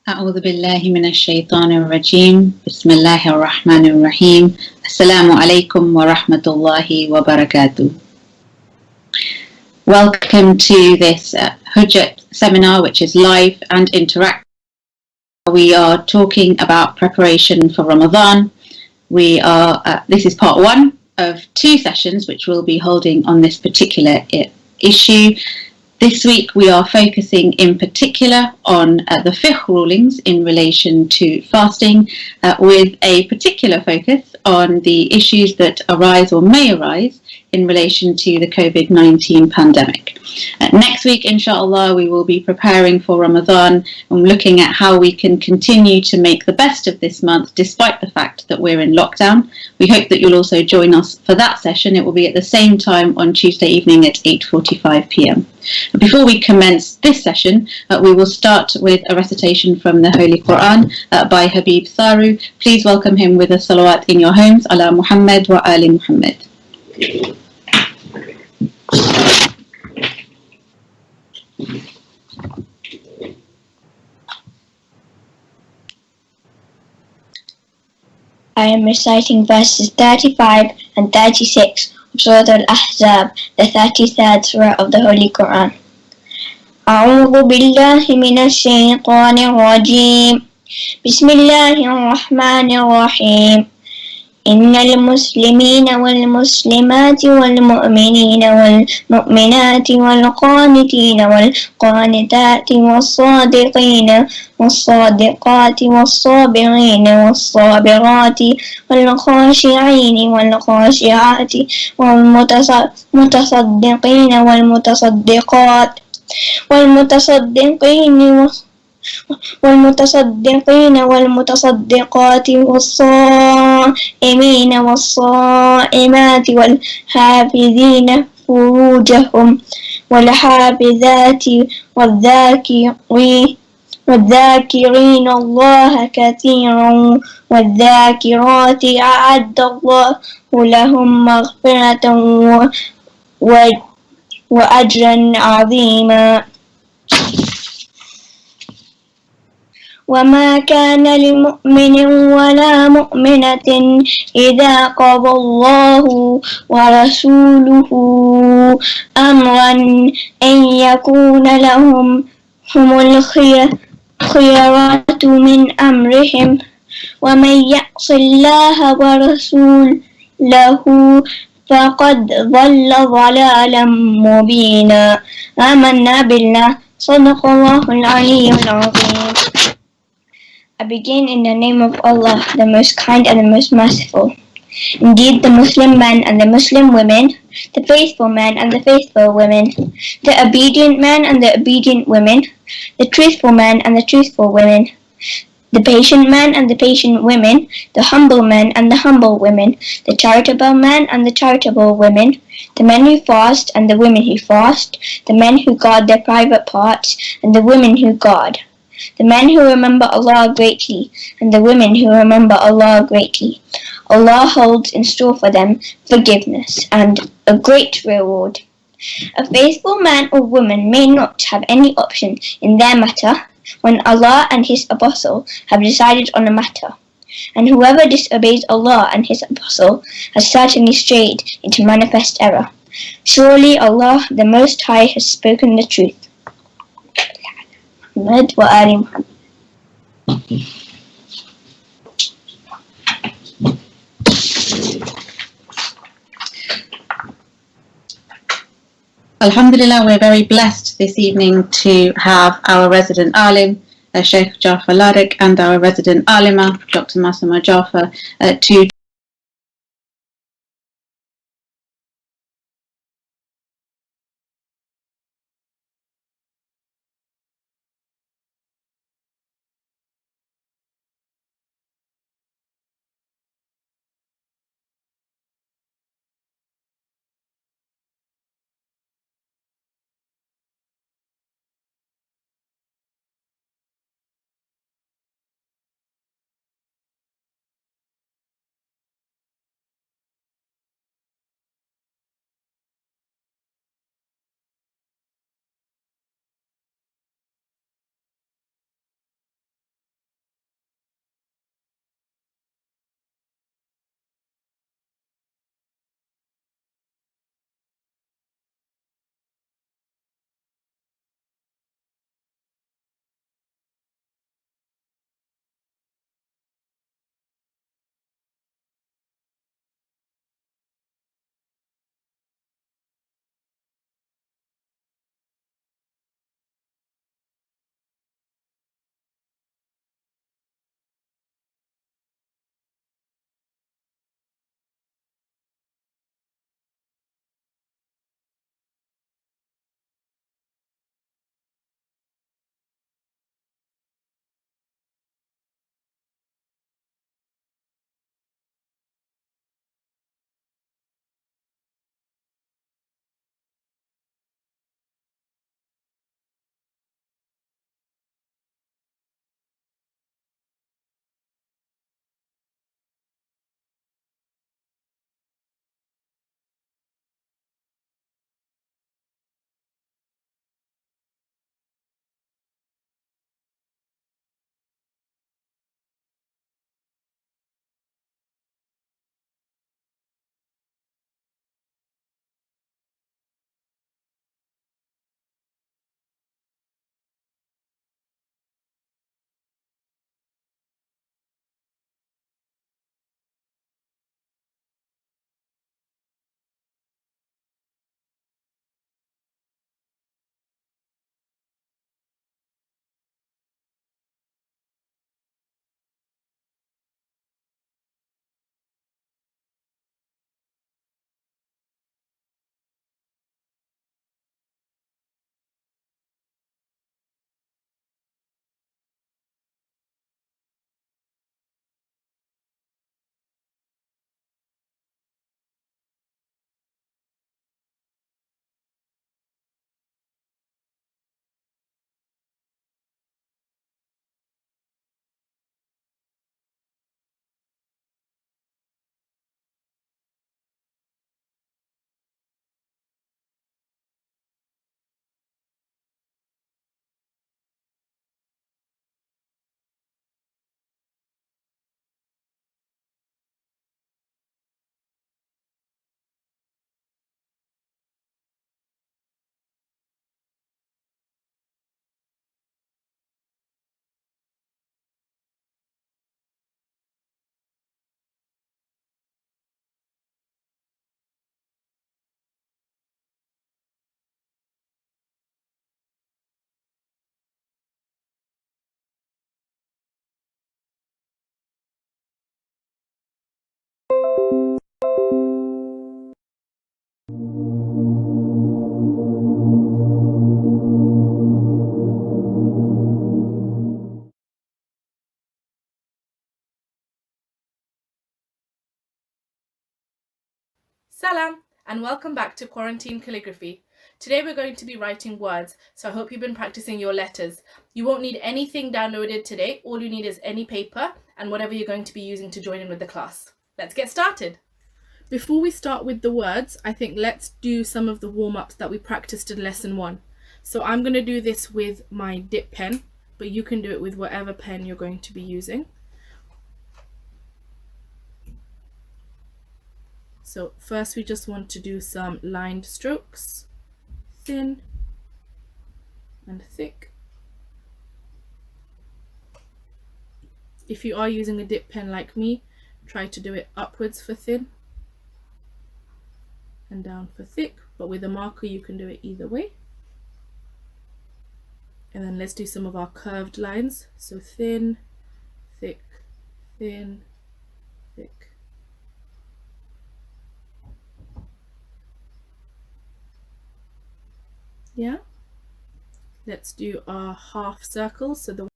أعوذ بالله من الشيطان الرجيم بسم الله الرحمن الرحيم السلام عليكم ورحمة الله وبركاته. Welcome to this Hujjat seminar, which is live and interactive. We are talking about preparation for Ramadan. This is part one of two sessions which we'll be holding on this particular issue. This week we are focusing in particular on the fiqh rulings in relation to fasting, with a particular focus on the issues that arise or may arise in relation to the COVID-19 pandemic. Next week, inshallah, we will be preparing for Ramadan and looking at how we can continue to make the best of this month despite the fact that we're in lockdown. We hope that you'll also join us for that session. It will be at the same time on Tuesday evening at 8:45 p.m. Before we commence this session, we will start with a recitation from the Holy Quran by Habib Saru. Please welcome him with a salawat in your homes. Ala Muhammad wa ali Muhammad. I am reciting verses 35 and 36 of Surah Al-Ahzab, the 33rd Surah of the Holy Quran. أعوذ بالله من الشيطان الرجيم بسم الله الرحمن الرحيم إن المسلمين والمسلمات والمؤمنين والمؤمنات والقانتين والقانتات والصادقين والصادقات والصابرين والصابرات والخاشعين والخاشعات والمتصدقين والمتصدقات والمتصدقين والمتصدقات والصائمين والصائمات والحافظين فروجهم والحافظات والذاكرين الله كثيرا والذاكرات أعد الله لهم مغفرة وأجرا عظيما. وما كان لمؤمن ولا مؤمنة إذا قضى الله ورسوله أمرا أن يكون لهم الخيرة من أمرهم ومن يعص الله ورسوله فقد ضل ضلالا مبينا. آمنا بالله صدق الله العلي العظيم. I begin in the name of Allah, the most kind and the most merciful. Indeed, the Muslim men and the Muslim women, the faithful men and the faithful women, the obedient men and the obedient women, the truthful men and the truthful women, the patient men and the patient women, the humble men and the humble women, the charitable men and the charitable women, the men who fast and the women who fast, the men who guard their private parts and the women who guard, the men who remember Allah greatly and the women who remember Allah greatly. Allah holds in store for them forgiveness and a great reward. A faithful man or woman may not have any option in their matter when Allah and His Apostle have decided on a matter. And whoever disobeys Allah and His Apostle has certainly strayed into manifest error. Surely Allah the Most High has spoken the truth. Muhammad wa ali Muhammad. Alhamdulillah, we're very blessed this evening to have our resident alim, Sheikh Jaffer Ladak, and our resident alima, Dr. Masuma Jaffer, to Salam, and welcome back to Quarantine Calligraphy. Today we're going to be writing words, so I hope you've been practicing your letters. You won't need anything downloaded today. All you need is any paper and whatever you're going to be using to join in with the class. Let's get started. Before we start with the words, I think let's do some of the warm-ups that we practiced in lesson 1. So I'm going to do this with my dip pen, but you can do it with whatever pen you're going to be using. So first we just want to do some lined strokes, thin and thick. If you are using a dip pen like me, try to do it upwards for thin and down for thick, but with a marker you can do it either way. And then let's do some of our curved lines. So thin, thick, thin, thick. Yeah. Let's do our half circles. So the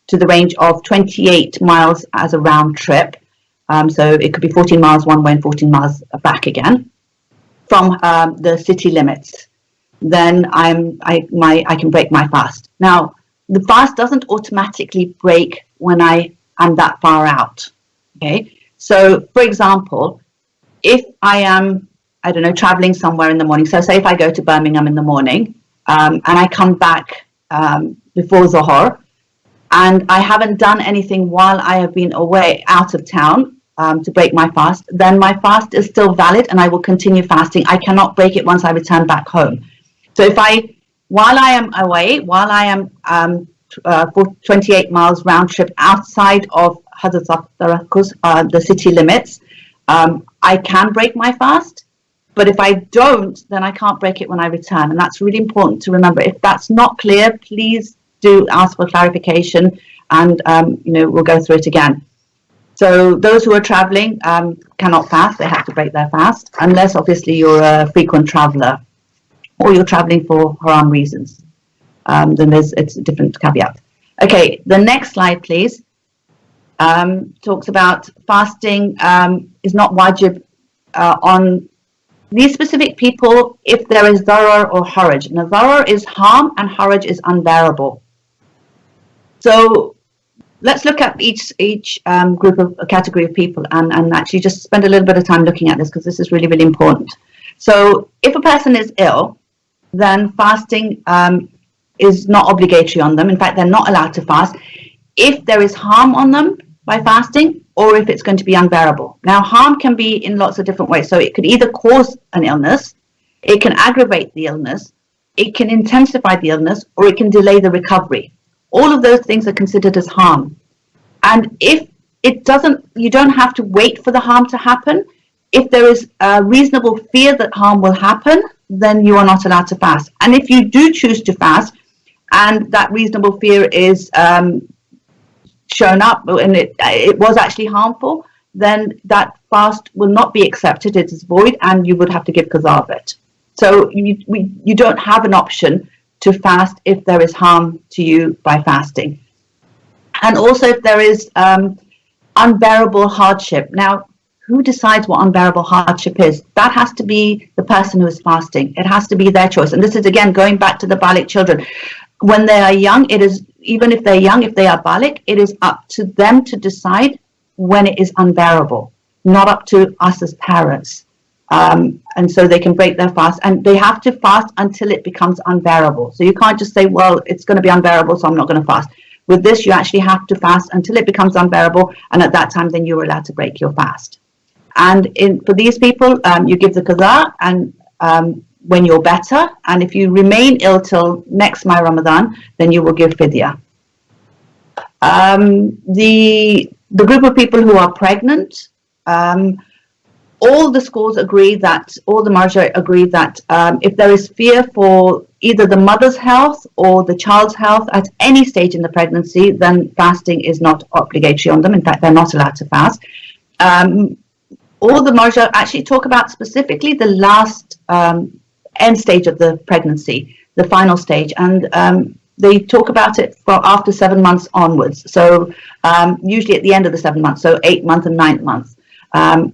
to the range of 28 miles as a round trip. So it could be 14 miles one way and 14 miles back again from the city limits. Then I can break my fast. Now, the fast doesn't automatically break when I am that far out. Okay, so for example, if I am, I don't know, traveling somewhere in the morning. So say if I go to Birmingham in the morning and I come back before Zohar, and I haven't done anything while I have been away out of town to break my fast, then my fast is still valid and I will continue fasting. I cannot break it once I return back home. So if while I am away, while I am for 28 miles round trip outside of the city limits, I can break my fast. But if I don't, then I can't break it when I return. And that's really important to remember. If that's not clear, please do ask for clarification, and we'll go through it again. So those who are traveling cannot fast. They have to break their fast, unless obviously you're a frequent traveler or you're traveling for haram reasons. Then it's a different caveat. Okay, the next slide, please. Talks about fasting is not wajib on these specific people if there is darar or haraj. Now, darar is harm and haraj is unbearable. So let's look at each group of category of people and actually just spend a little bit of time looking at this, because this is really, really important. So if a person is ill, then fasting is not obligatory on them. In fact, they're not allowed to fast if there is harm on them by fasting, or if it's going to be unbearable. Now, harm can be in lots of different ways. So it could either cause an illness, it can aggravate the illness, it can intensify the illness, or it can delay the recovery. All of those things are considered as harm. And if it doesn't, you don't have to wait for the harm to happen. If there is a reasonable fear that harm will happen, then you are not allowed to fast. And if you do choose to fast, and that reasonable fear is shown up and it was actually harmful, then that fast will not be accepted. It is void, and you would have to give qaza of it. So you don't have an option to fast if there is harm to you by fasting. And also if there is unbearable hardship. Now, who decides what unbearable hardship is? That has to be the person who is fasting. It has to be their choice. And this is, again, going back to the Balik children. When they are young, it is, even if they're young, if they are Balik, it is up to them to decide when it is unbearable, not up to us as parents. And so they can break their fast, and they have to fast until it becomes unbearable. So you can't just say, well, it's going to be unbearable, so I'm not going to fast. With this, you actually have to fast until it becomes unbearable, and at that time, then you're allowed to break your fast. And for these people, you give the qaza, and when you're better, and if you remain ill till next my Ramadan, then you will give fidya. The group of people who are pregnant, all the schools agree that, all the marja agree that if there is fear for either the mother's health or the child's health at any stage in the pregnancy, then fasting is not obligatory on them. In fact, they're not allowed to fast. All the marja actually talk about specifically the last end stage of the pregnancy, the final stage, and they talk about it for after 7 months onwards. So usually at the end of the 7 months, so 8th month and 9th month,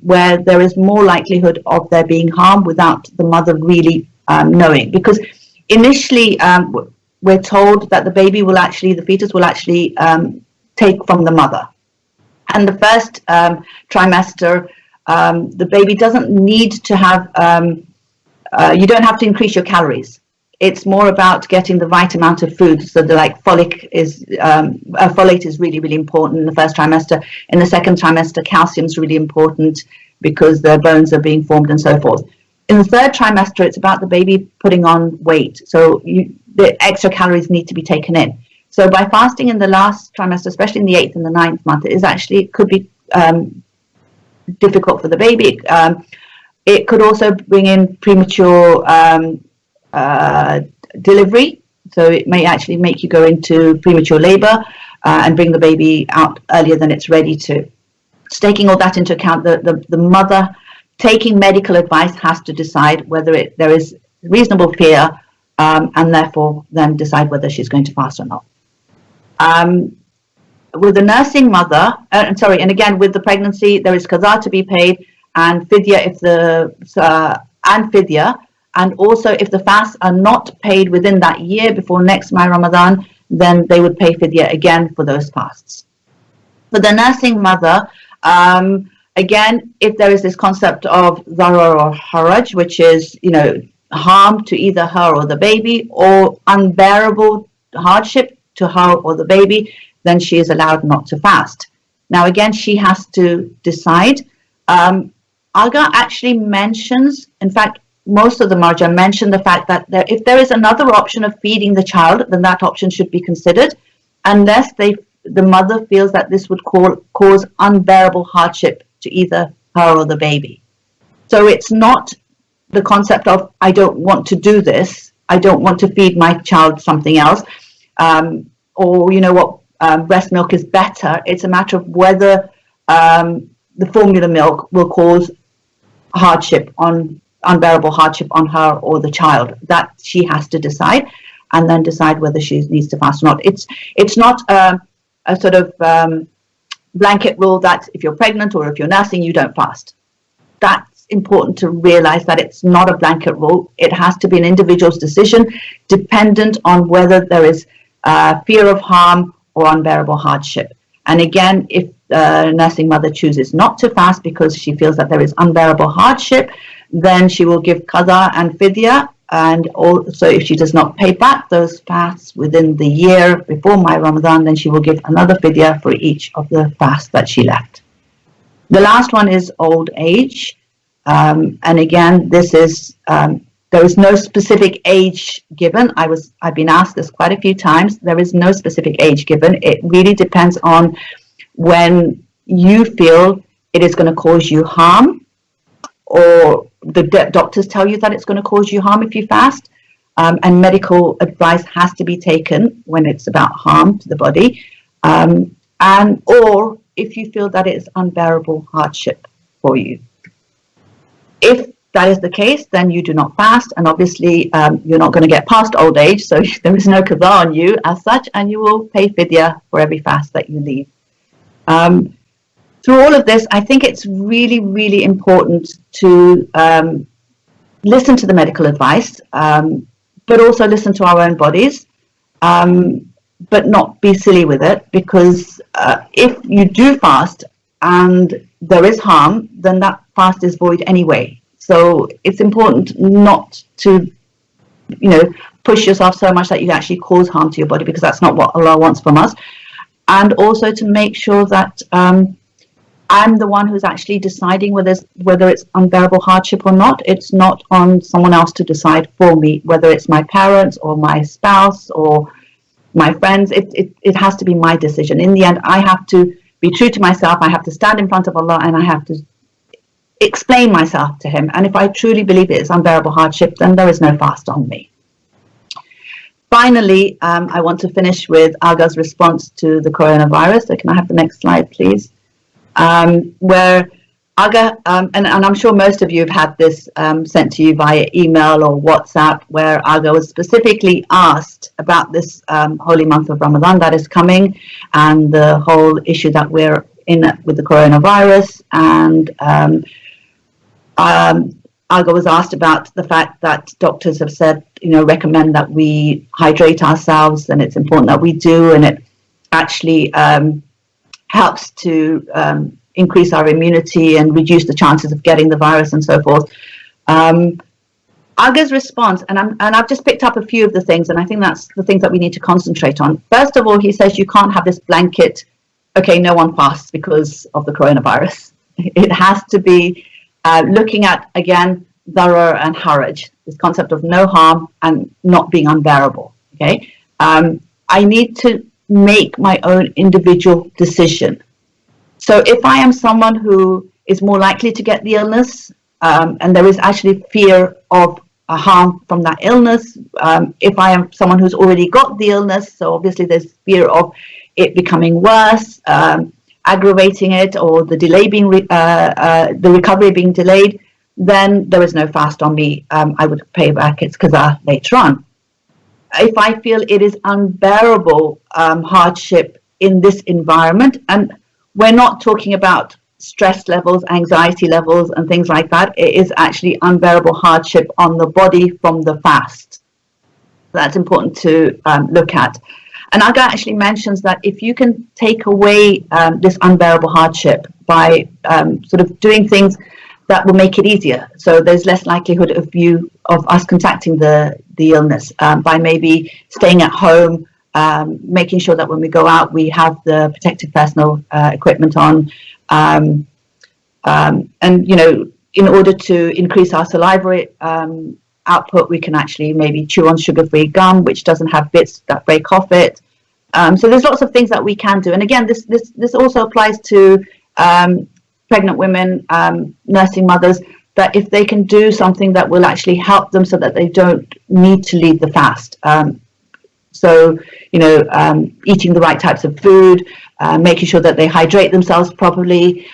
where there is more likelihood of there being harm without the mother really knowing. Because initially we're told that the baby will actually, the fetus will actually take from the mother. And the first trimester, the baby doesn't need to have, you don't have to increase your calories. It's more about getting the right amount of food. So the folate is really, really important in the first trimester. In the second trimester, calcium is really important because the bones are being formed and so forth. In the third trimester, it's about the baby putting on weight. So the extra calories need to be taken in. So by fasting in the last trimester, especially in the 8th and the 9th month, it could be difficult for the baby. It could also bring in premature delivery, so it may actually make you go into premature labor and bring the baby out earlier than it's ready to. So taking all that into account, the mother taking medical advice has to decide whether there is reasonable fear and therefore then decide whether she's going to fast or not. With the nursing mother, and again with the pregnancy, there is qaza to be paid and fidya and also if the fasts are not paid within that year before next Ramadan, then they would pay fidya again for those fasts. For the nursing mother, again, if there is this concept of zarar or haraj, which is, harm to either her or the baby, or unbearable hardship to her or the baby, then she is allowed not to fast. Now, again, she has to decide. Alga actually mentions, in fact, most of the marja mention the fact that if there is another option of feeding the child, then that option should be considered, unless the mother feels that this would cause unbearable hardship to either her or the baby. So it's not the concept of, I don't want to do this, I don't want to feed my child something else, or breast milk is better. It's a matter of whether the formula milk will cause unbearable hardship on her or the child. That she has to decide, and then decide whether she needs to fast or not. It's not a sort of blanket rule that if you're pregnant or if you're nursing, you don't fast. That's important to realize, that it's not a blanket rule. It has to be an individual's decision, dependent on whether there is fear of harm or unbearable hardship. And again, if the nursing mother chooses not to fast because she feels that there is unbearable hardship, then she will give qada and fidya. And also, if she does not pay back those fasts within the year before Ramadan, then she will give another fidya for each of the fasts that she left. The last one is old age. And again, this is, there is no specific age given. I've been asked this quite a few times. There is no specific age given. It really depends on when you feel it is going to cause you harm, or the doctors tell you that it's going to cause you harm if you fast, and medical advice has to be taken when it's about harm to the body, or if you feel that it's unbearable hardship for you. If that is the case, then you do not fast, and obviously you're not going to get past old age, so there is no qada on you as such, and you will pay fidya for every fast that you leave. Through all of this, I think it's really, really important to listen to the medical advice, but also listen to our own bodies, but not be silly with it, because if you do fast and there is harm, then that fast is void anyway. So it's important not to, push yourself so much that you actually cause harm to your body, because that's not what Allah wants from us. And also to make sure that I'm the one who's actually deciding whether it's unbearable hardship or not. It's not on someone else to decide for me, whether it's my parents or my spouse or my friends. It has to be my decision. In the end, I have to be true to myself. I have to stand in front of Allah, and I have to explain myself to him. And if I truly believe it is unbearable hardship, then there is no fast on me. Finally, I want to finish with Aga's response to the coronavirus. So can I have the next slide, please? Where Aga, and I'm sure most of you have had this sent to you via email or WhatsApp, where Aga was specifically asked about this holy month of Ramadan that is coming and the whole issue that we're in with the coronavirus. And Aga was asked about the fact that doctors have said, recommend that we hydrate ourselves, and it's important that we do, and it actually helps to increase our immunity and reduce the chances of getting the virus and so forth. Aga's response, and I've just picked up a few of the things, and I think that's the things that we need to concentrate on. First of all, he says you can't have this blanket, okay, no one fasts because of the coronavirus. It has to be looking at, again, darar and haraj, this concept of no harm and not being unbearable, okay? I need to make my own individual decision. So if I am someone who is more likely to get the illness, and there is actually fear of a harm from that illness, if I am someone who's already got the illness, so obviously there's fear of it becoming worse, aggravating it, or the delay being the recovery being delayed, then there is no fast on me. I would pay back its qaza later on. If I feel it is unbearable hardship in this environment, and we're not talking about stress levels, anxiety levels, and things like that. It is actually unbearable hardship on the body from the fast. That's important to look at. And Aga actually mentions that if you can take away this unbearable hardship by sort of doing things that will make it easier, so there's less likelihood of us contracting the illness, by maybe staying at home, making sure that when we go out we have the protective personal equipment on, and in order to increase our salivary output, we can actually maybe chew on sugar-free gum which doesn't have bits that break off it. So there's lots of things that we can do, and again this also applies to pregnant women, nursing mothers, that if they can do something that will actually help them so that they don't need to lead the fast. So, eating the right types of food, making sure that they hydrate themselves properly,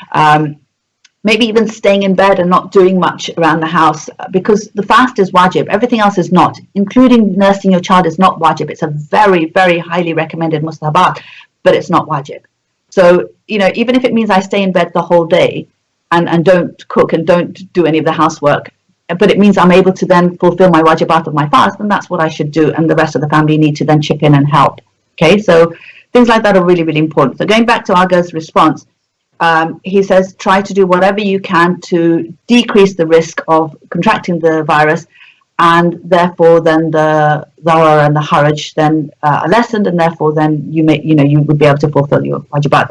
maybe even staying in bed and not doing much around the house, because the fast is wajib. Everything else is not, including nursing your child is not wajib. It's a very, very highly recommended mustahabat, but it's not wajib. So, even if it means I stay in bed the whole day and don't cook and don't do any of the housework, but it means I'm able to then fulfill my wajibat of my fast, then that's what I should do, and the rest of the family need to then chip in and help. Okay, so things like that are really, really important. So going back to Aga's response, he says try to do whatever you can to decrease the risk of contracting the virus, and therefore then the darar and the haraj then are lessened, and therefore then you would be able to fulfill your wajibat.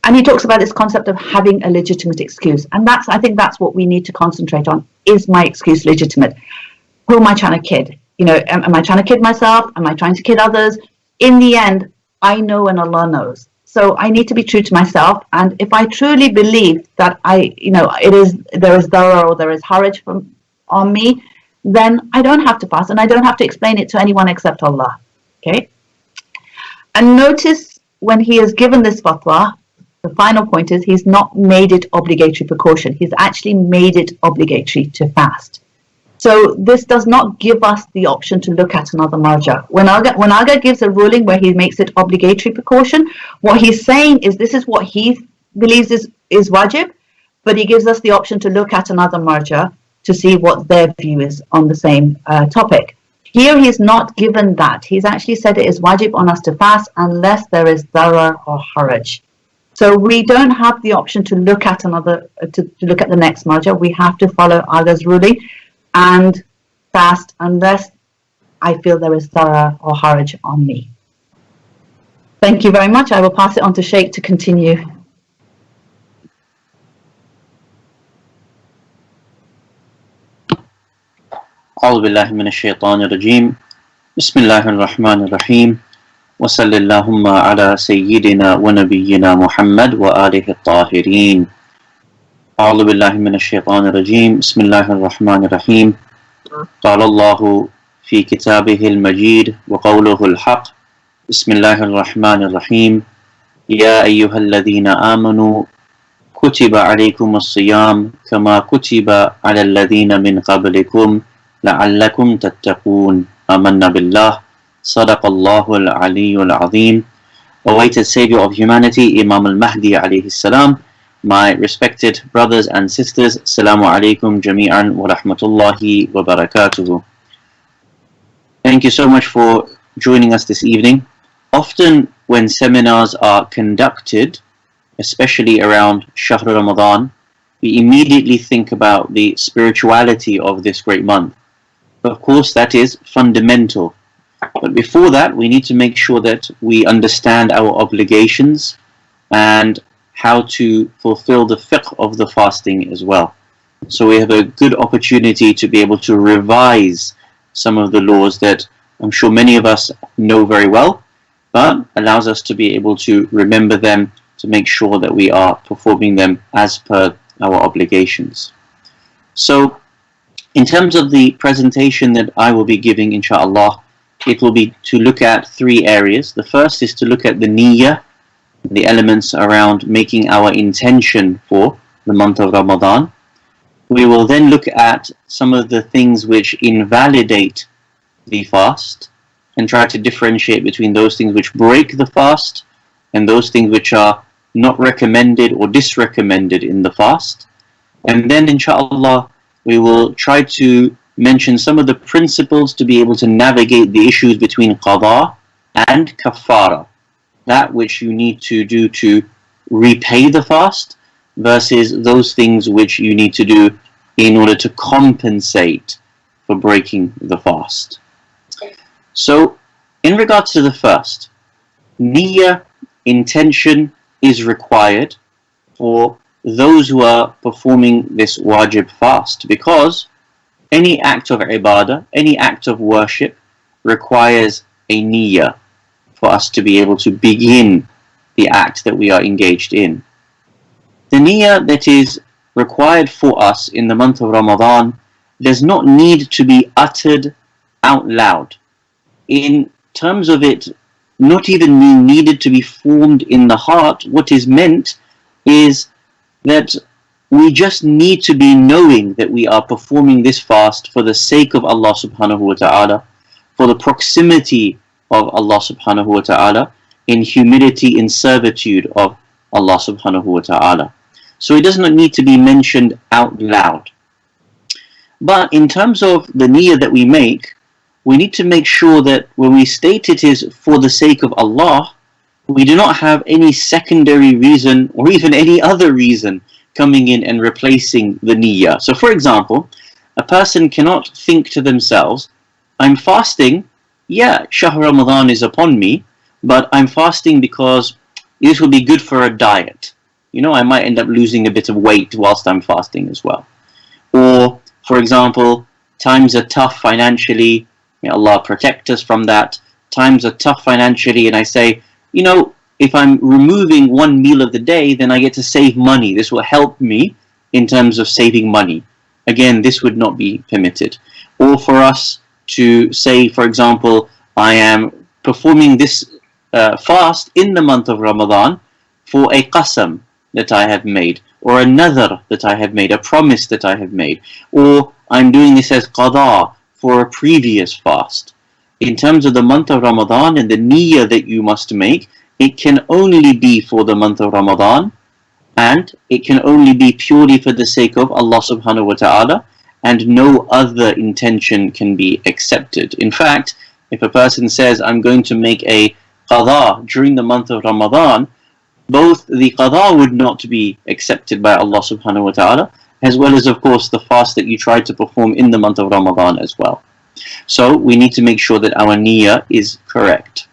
And he talks about this concept of having a legitimate excuse, and I think that's what we need to concentrate on. Is my excuse legitimate? Who am I trying to kid? Am I trying to kid myself? Am I trying to kid others? In the end, I know and Allah knows. So I need to be true to myself. And if I truly believe that there is darar or there is haraj on me, then I don't have to fast, and I don't have to explain it to anyone except Allah. Okay. And notice when he has given this fatwa, the final point is he's not made it obligatory precaution. He's actually made it obligatory to fast. So this does not give us the option to look at another marja. When Aga gives a ruling where he makes it obligatory precaution, what he's saying is this is what he believes is wajib, but he gives us the option to look at another marja to see what their view is on the same topic. Here he's not given that. He's actually said it is wajib on us to fast unless there is darar or haraj. So we don't have the option to look at to look at the next marja. We have to follow Aga's ruling and fast unless I feel there is darar or haraj on me. Thank you very much. I will pass it on to Sheikh to continue. أعوذ بالله من الشيطان الرجيم بسم الله الرحمن الرحيم وصلى اللهم على سيدنا ونبينا محمد وآله الطاهرين. أعوذ بالله من الشيطان الرجيم بسم الله الرحمن الرحيم قال الله في كتابه المجيد وقوله الحق بسم الله الرحمن الرحيم يا أيها الذين آمنوا كتب عليكم الصيام كما كتب على الذين من قبلكم لعلكم تتقون آمنا بالله صدق الله العلي العظيم. Awaited Savior of humanity, Imam al-Mahdi alayhi salam, my respected brothers and sisters, Assalamu alaikum jami'an wa rahmatullahi wa barakatuhu. Thank you so much for joining us this evening. Often when seminars are conducted, especially around Shahr Ramadan, we immediately think about the spirituality of this great month. Of course, that is fundamental. But before that, we need to make sure that we understand our obligations and how to fulfill the fiqh of the fasting as well. So we have a good opportunity to be able to revise some of the laws that I'm sure many of us know very well, but allows us to be able to remember them, to make sure that we are performing them as per our obligations. So in terms of the presentation that I will be giving, inshallah, it will be to look at three areas. The first is to look at the niyyah, the elements around making our intention for the month of Ramadan. We will then look at some of the things which invalidate the fast and try to differentiate between those things which break the fast and those things which are not recommended or disrecommended in the fast. And then inshallah we will try to mention some of the principles to be able to navigate the issues between qada and kafara, that which you need to do to repay the fast versus those things which you need to do in order to compensate for breaking the fast. So in regards to the first, niyyah, intention, is required for those who are performing this wajib fast, because any act of ibadah, any act of worship requires a niyyah for us to be able to begin the act that we are engaged in. The niyyah that is required for us in the month of Ramadan does not need to be uttered out loud. In terms of it not even being needed to be formed in the heart, what is meant is that we just need to be knowing that we are performing this fast for the sake of Allah subhanahu wa ta'ala, for the proximity of Allah subhanahu wa ta'ala, in humility, in servitude of Allah subhanahu wa ta'ala. So it does not need to be mentioned out loud. But in terms of the niyyah that we make, we need to make sure that when we state it is for the sake of Allah, we do not have any secondary reason or even any other reason coming in and replacing the niyyah. So for example, a person cannot think to themselves, I'm fasting, yeah, Shahr Ramadan is upon me, but I'm fasting because this will be good for a diet. You know, I might end up losing a bit of weight whilst I'm fasting as well. Or, for example, times are tough financially, may Allah protect us from that. Times are tough financially and I say, you know, if I'm removing one meal of the day, then I get to save money. This will help me in terms of saving money. Again, this would not be permitted. Or for us to say, for example, I am performing this fast in the month of Ramadan for a qasam that I have made, or a nadhr that I have made, a promise that I have made, or I'm doing this as qada for a previous fast. In terms of the month of Ramadan and the niyyah that you must make, it can only be for the month of Ramadan, and it can only be purely for the sake of Allah subhanahu wa ta'ala, and no other intention can be accepted. In fact, if a person says, I'm going to make a qada during the month of Ramadan, both the qada would not be accepted by Allah subhanahu wa ta'ala, as well as of course the fast that you try to perform in the month of Ramadan as well. So we need to make sure that our niyyah is correct.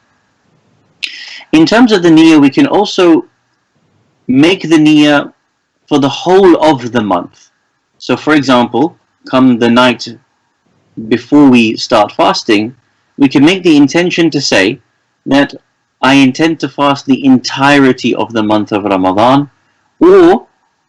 In terms of the niyyah, we can also make the niyyah for the whole of the month. So for example, come the night before we start fasting, we can make the intention to say that I intend to fast the entirety of the month of Ramadan, or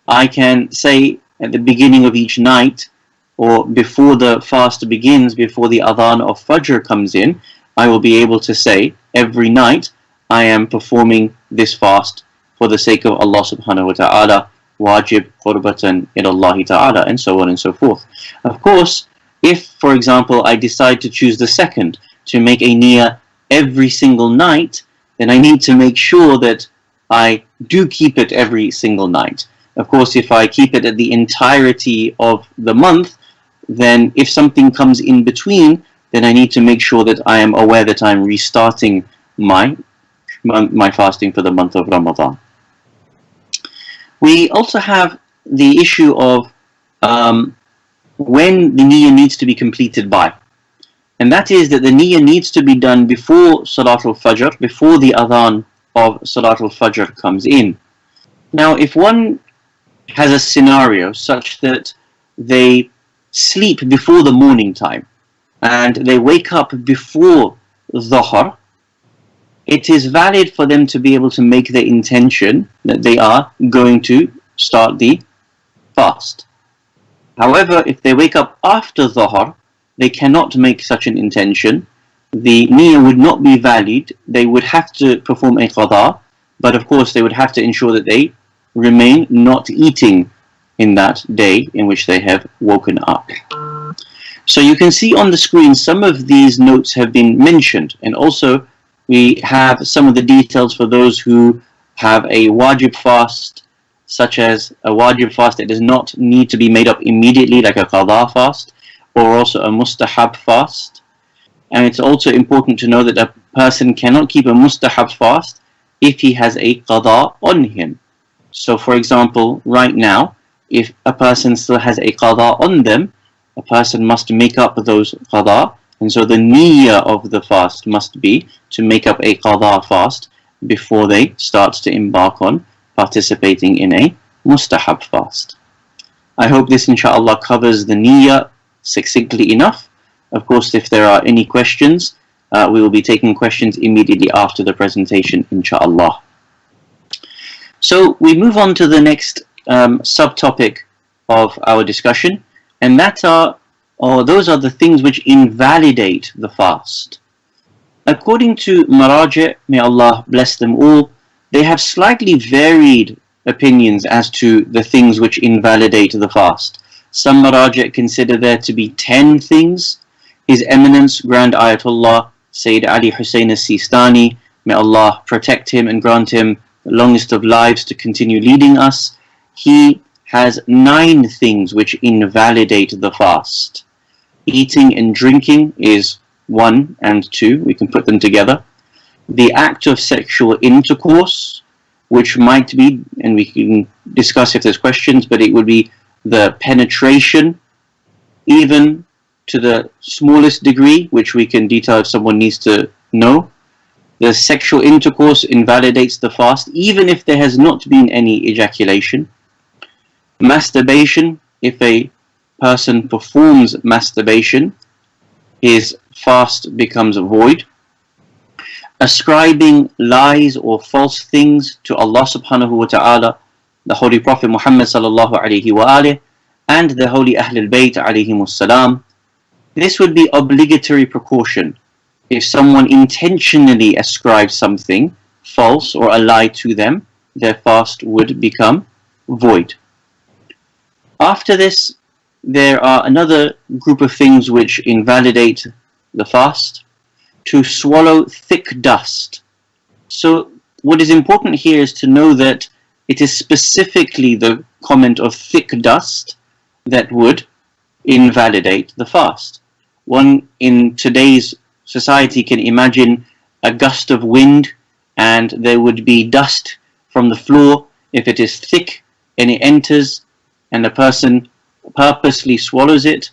I can say at the beginning of each night, or before the fast begins, before the adhan of Fajr comes in, I will be able to say every night I am performing this fast for the sake of Allah subhanahu wa ta'ala, wajib, qurbatan ilallahi ta'ala, and so on and so forth. Of course, if, for example, I decide to choose the second, to make a niyyah every single night, then I need to make sure that I do keep it every single night. Of course, if I keep it at the entirety of the month, then if something comes in between, then I need to make sure that I am aware that I'm restarting my fasting for the month of Ramadan. We also have the issue of when the niyyah needs to be completed by. And that is that the niyyah needs to be done before Salatul Fajr, before the adhan of Salatul Fajr comes in. Now, if one has a scenario such that they sleep before the morning time and they wake up before Dhuhr, it is valid for them to be able to make the intention that they are going to start the fast. However, if they wake up after Dhuhr, they cannot make such an intention. The niyyah would not be valid. They would have to perform a qada, but of course they would have to ensure that they remain not eating in that day in which they have woken up. So you can see on the screen some of these notes have been mentioned, and also we have some of the details for those who have a wajib fast, such as a wajib fast that does not need to be made up immediately, like a qada fast, or also a mustahab fast. And it's also important to know that a person cannot keep a mustahab fast if he has a qada on him. So for example, right now, if a person still has a qada on them, a person must make up those qada, and so the niyyah of the fast must be to make up a qada fast before they start to embark on participating in a mustahab fast. I hope this inshallah covers the niyyah succinctly enough. Of course, if there are any questions, we will be taking questions immediately after the presentation, inshallah. So we move on to the next subtopic of our discussion, and those are the things which invalidate the fast. According to Maraji', may Allah bless them all, they have slightly varied opinions as to the things which invalidate the fast. Some Maraji' consider there to be 10 things. His Eminence Grand Ayatollah Sayyid Ali Hussein al-Sistani, may Allah protect him and grant him the longest of lives to continue leading us, he has 9 things which invalidate the fast. Eating and drinking is 1 and 2, we can put them together. The act of sexual intercourse, which might be, and we can discuss if there's questions, but it would be the penetration, even to the smallest degree, which we can detail if someone needs to know. The sexual intercourse invalidates the fast, even if there has not been any ejaculation. Masturbation, if a person performs masturbation, his fast becomes void. Ascribing lies or false things to Allah subhanahu wa ta'ala, the Holy Prophet Muhammad sallallahu alayhi wa alih, and the Holy Ahlul Bayt alayhimus salam. This would be obligatory precaution. If someone intentionally ascribes something false or a lie to them, their fast would become void. After this, there are another group of things which invalidate the fast. To swallow thick dust. So what is important here is to know that it is specifically the comment of thick dust that would invalidate the fast. One in today's society can imagine a gust of wind and there would be dust from the floor. If it is thick and it enters and the person purposely swallows it,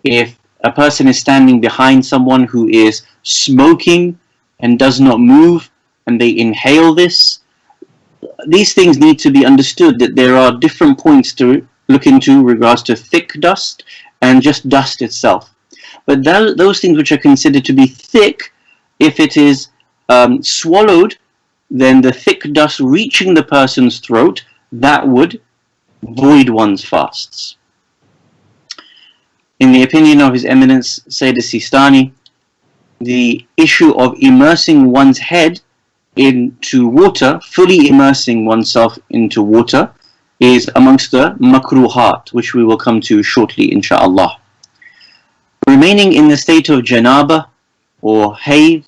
if a person is standing behind someone who is smoking and does not move and they inhale this, these things need to be understood, that there are different points to look into regards to thick dust and just dust itself. But those things which are considered to be thick, if it is swallowed, then the thick dust reaching the person's throat, that would void one's fasts. In the opinion of His Eminence Sayyid Sistani, the issue of immersing one's head into water, fully immersing oneself into water, is amongst the makruhat, which we will come to shortly, insha'Allah. Remaining in the state of janaba or hayd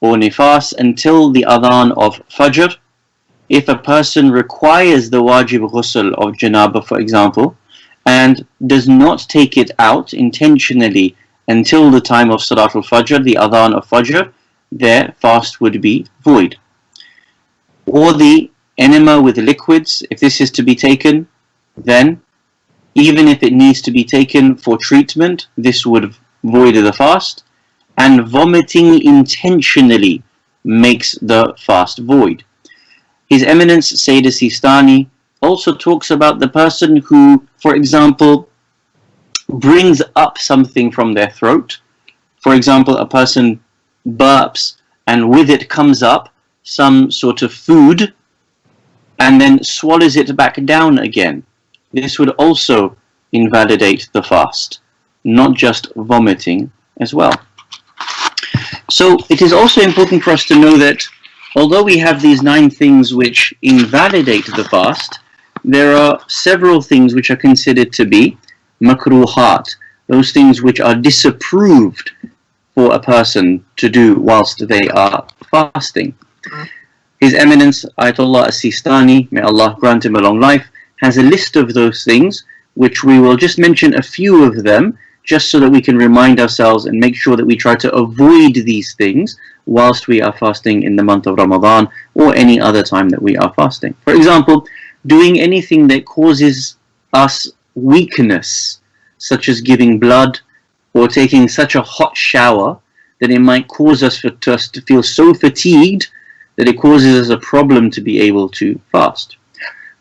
or nifas until the adhan of fajr, if a person requires the wajib ghusl of janaba, for example, and does not take it out intentionally until the time of Salatul Fajr, the adhan of Fajr, their fast would be void. Or the enema with liquids, if this is to be taken, then even if it needs to be taken for treatment, this would void the fast. And vomiting intentionally makes the fast void. His Eminence Sayyid Sistani also talks about the person who, for example, brings up something from their throat. For example, a person burps and with it comes up some sort of food and then swallows it back down again. This would also invalidate the fast, not just vomiting as well. So it is also important for us to know that although we have these 9 things which invalidate the fast, there are several things which are considered to be makruhat, those things which are disapproved for a person to do whilst they are fasting. His Eminence Ayatollah As-Sistani, may Allah grant him a long life, has a list of those things, which we will just mention a few of them, just so that we can remind ourselves and make sure that we try to avoid these things whilst we are fasting in the month of Ramadan or any other time that we are fasting. For example, doing anything that causes us weakness, such as giving blood or taking such a hot shower that it might cause us to feel so fatigued that it causes us a problem to be able to fast.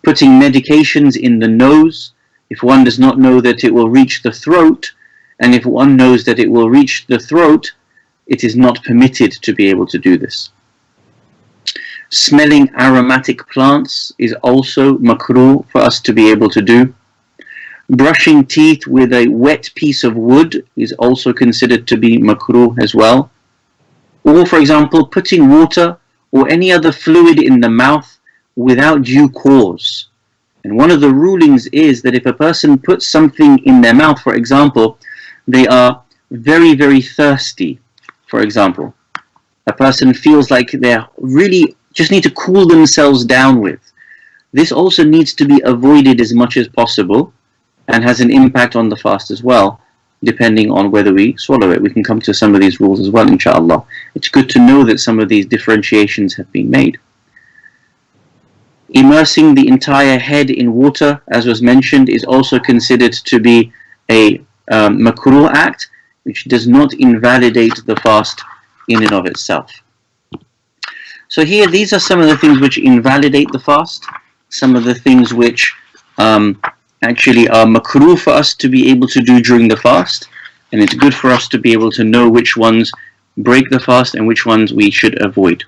Putting medications in the nose, if one does not know that it will reach the throat, and if one knows that it will reach the throat, it is not permitted to be able to do this. Smelling aromatic plants is also makruh for us to be able to do. Brushing teeth with a wet piece of wood is also considered to be makruh as well. Or, for example, putting water or any other fluid in the mouth without due cause. And one of the rulings is that if a person puts something in their mouth, for example, they are very, very thirsty, for example. A person feels like they're really just need to cool themselves down with. This also needs to be avoided as much as possible and has an impact on the fast as well, depending on whether we swallow it. We can come to some of these rules as well, inshallah. It's good to know that some of these differentiations have been made. Immersing the entire head in water, as was mentioned, is also considered to be a makruh act, which does not invalidate the fast in and of itself. So here, these are some of the things which invalidate the fast, some of the things which actually are makruh for us to be able to do during the fast, and it's good for us to be able to know which ones break the fast and which ones we should avoid.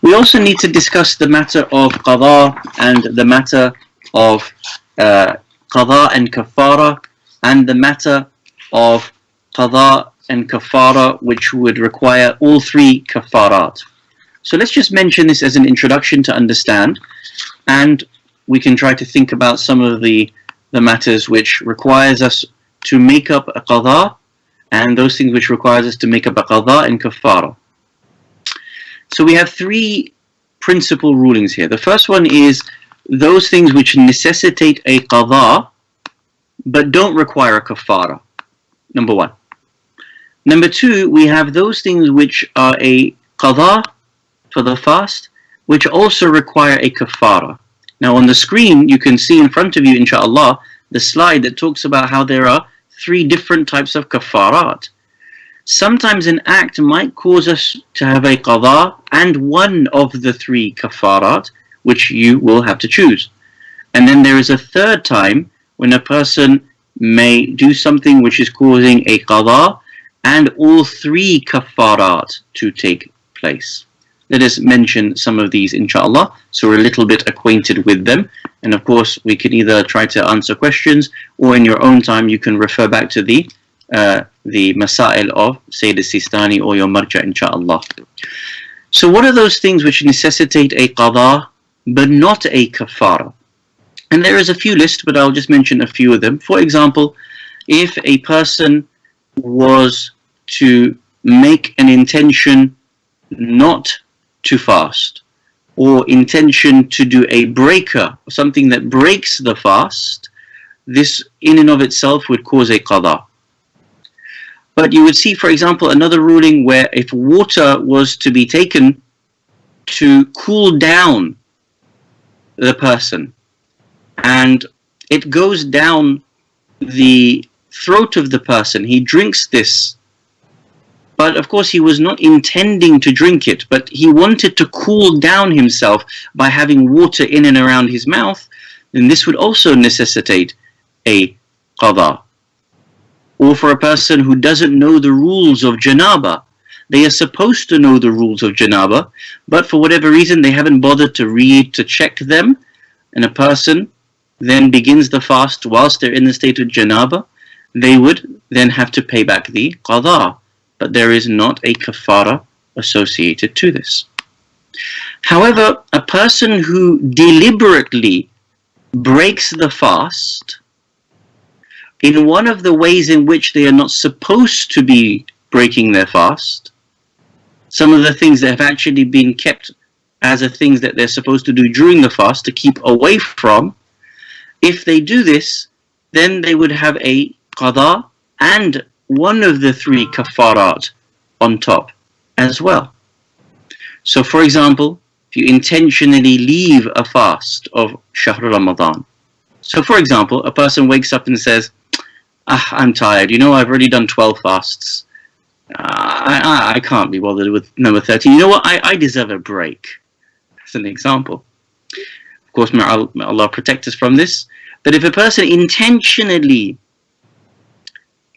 We also need to discuss the matter of qada and the matter of qada and kafara, and the matter of qada and kafara which would require all 3 kafarat. So let's just mention this as an introduction to understand, and we can try to think about some of the matters which requires us to make up a qada, and those things which requires us to make up a qada and kafara. So we have 3 principal rulings here. The first one is those things which necessitate a qada but don't require a kafara. Number 1. Number 2, we have those things which are a qada for the fast, which also require a kafara. Now on the screen you can see in front of you, inshallah, the slide that talks about how there are 3 different types of kafarat. Sometimes an act might cause us to have a qada and one of the 3 kafarat, which you will have to choose. And then there is a third time when a person may do something which is causing a qada and all 3 kafarat to take place. let us mention some of these inshallah, so we're a little bit acquainted with them. And of course we can either try to answer questions, or in your own time you can refer back to the Masail of Sayyid al-Sistani or your Marja inshallah. So what are those things which necessitate a qada but not a kafara? And there is a few lists, but I'll just mention a few of them. For example, if a person was to make an intention not to fast, or intention to do a breaker, something that breaks the fast, this in and of itself would cause a qada. But you would see, for example, another ruling where if water was to be taken to cool down the person, and it goes down the throat of the person, he drinks this, but of course he was not intending to drink it, but he wanted to cool down himself by having water in and around his mouth, then this would also necessitate a qada. Or for a person who doesn't know the rules of janaba, they are supposed to know the rules of janaba, but for whatever reason they haven't bothered to read, to check them, and a person then begins the fast whilst they're in the state of janaba, they would then have to pay back the qada, but there is not a kafara associated to this. However, a person who deliberately breaks the fast in one of the ways in which they are not supposed to be breaking their fast, some of the things that have actually been kept as a things that they're supposed to do during the fast to keep away from, if they do this, then they would have a qada and one of the three kafarat on top as well. So for example, if you intentionally leave a fast of Shahr Ramadan. So for example, a person wakes up and says, I'm tired, you know, I've already done 12 fasts. I can't be bothered with number 13. You know what, I deserve a break. That's an example. Of course, may Allah protect us from this. But if a person intentionally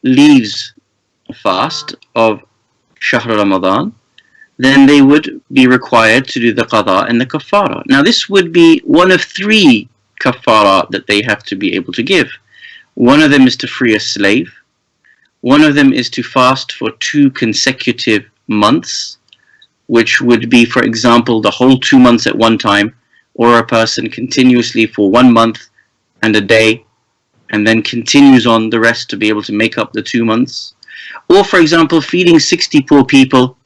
leaves a fast of Shahr Ramadan, then they would be required to do the qada and the kafara. Now this would be one of three kafara that they have to be able to give. One of them is to free a slave. One of them is to fast for 2 consecutive months, which would be, for example, the whole 2 months at one time, or a person continuously for 1 month and a day, and then continues on the rest to be able to make up the 2 months. Or, for example, feeding 60 poor people,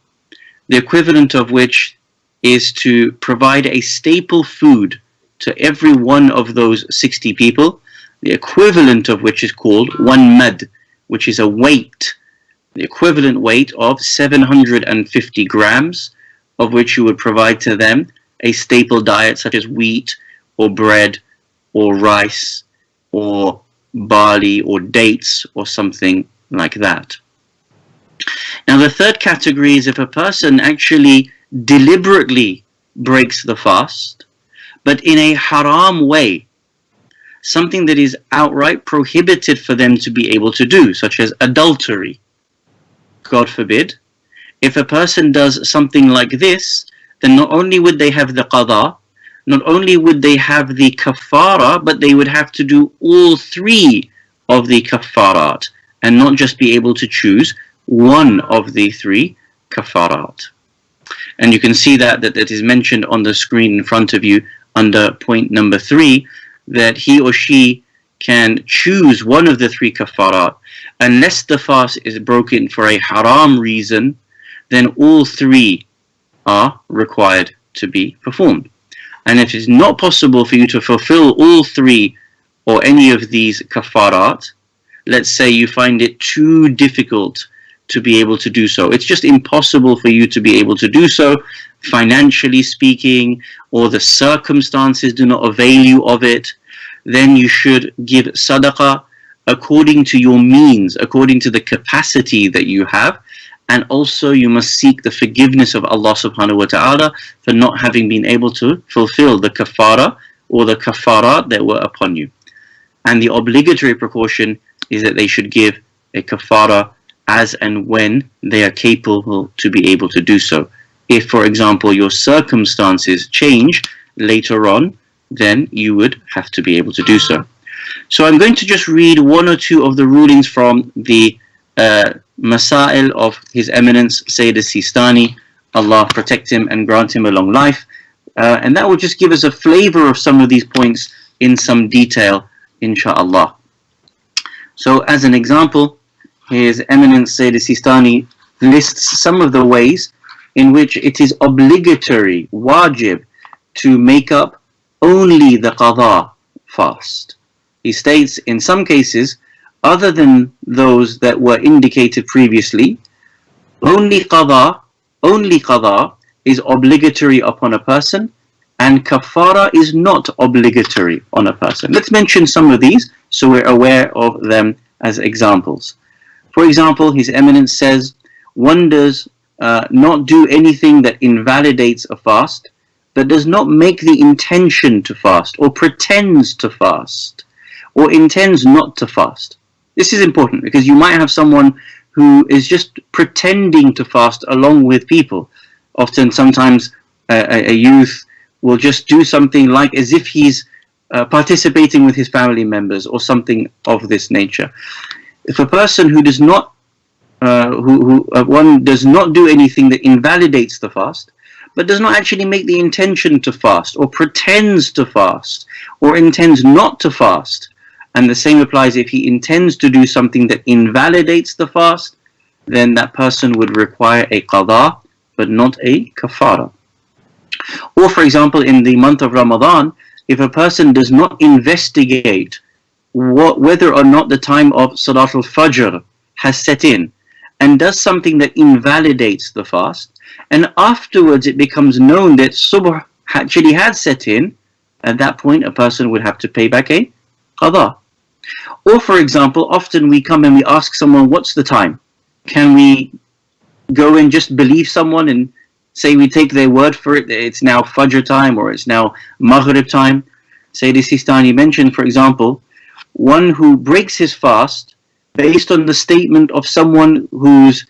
the equivalent of which is to provide a staple food to every one of those 60 people, the equivalent of which is called 1 mad, which is a weight, the equivalent weight of 750 grams, of which you would provide to them a staple diet such as wheat or bread or rice or barley or dates or something like that. Now the third category is if a person actually deliberately breaks the fast, but in a haram way, something that is outright prohibited for them to be able to do, such as adultery. God forbid. If a person does something like this, then not only would they have the qada, not only would they have the kafara, but they would have to do all three of the kafarat, and not just be able to choose one of the three kafarat. And you can see that is mentioned on the screen in front of you under point number 3, that he or she can choose one of the three kafarat. Unless the fast is broken for a haram reason, then all three are required to be performed. And if it's not possible for you to fulfill all three or any of these kafarat, let's say you find it too difficult to be able to do so, it's just impossible for you to be able to do so, financially speaking, or the circumstances do not avail you of it, then you should give sadaqah according to your means, according to the capacity that you have. And also you must seek the forgiveness of Allah subhanahu wa ta'ala for not having been able to fulfill the kafara or the kafarat that were upon you. And the obligatory precaution is that they should give a kafara as and when they are capable to be able to do so. if, for example, your circumstances change later on, then you would have to be able to do so. So I'm going to just read one or two of the rulings from the Masail of His Eminence Sayyid al-Sistani. Allah protect him and grant him a long life. And that will just give us a flavor of some of these points in some detail, inshaAllah. So as an example, His Eminence Sayyid al-Sistani lists some of the ways in which it is obligatory, wajib, to make up only the qadha fast. He states in some cases, other than those that were indicated previously, only qadha is obligatory upon a person, and kafara is not obligatory on a person. Let's mention some of these so we're aware of them as examples. For example, His Eminence says, one does not do anything that invalidates a fast, that does not make the intention to fast, or pretends to fast, or intends not to fast. This is important because you might have someone who is just pretending to fast along with people. Often, sometimes a youth will just do something like as if he's participating with his family members or something of this nature. If a person who does not one does not do anything that invalidates the fast, but does not actually make the intention to fast, or pretends to fast, or intends not to fast, and the same applies if he intends to do something that invalidates the fast, then that person would require a qadha, but not a kafara. Or for example, in the month of Ramadan, if a person does not investigate whether or not the time of Salatul Fajr has set in, and does something that invalidates the fast, and afterwards it becomes known that Subh actually had set in, at that point a person would have to pay back a qadha. Or for example, often we come and we ask someone, what's the time? Can we go and just believe someone and say we take their word for it, that it's now Fajr time or it's now Maghrib time? Sayyid al-Sistani mentioned, for example, one who breaks his fast based on the statement of someone whose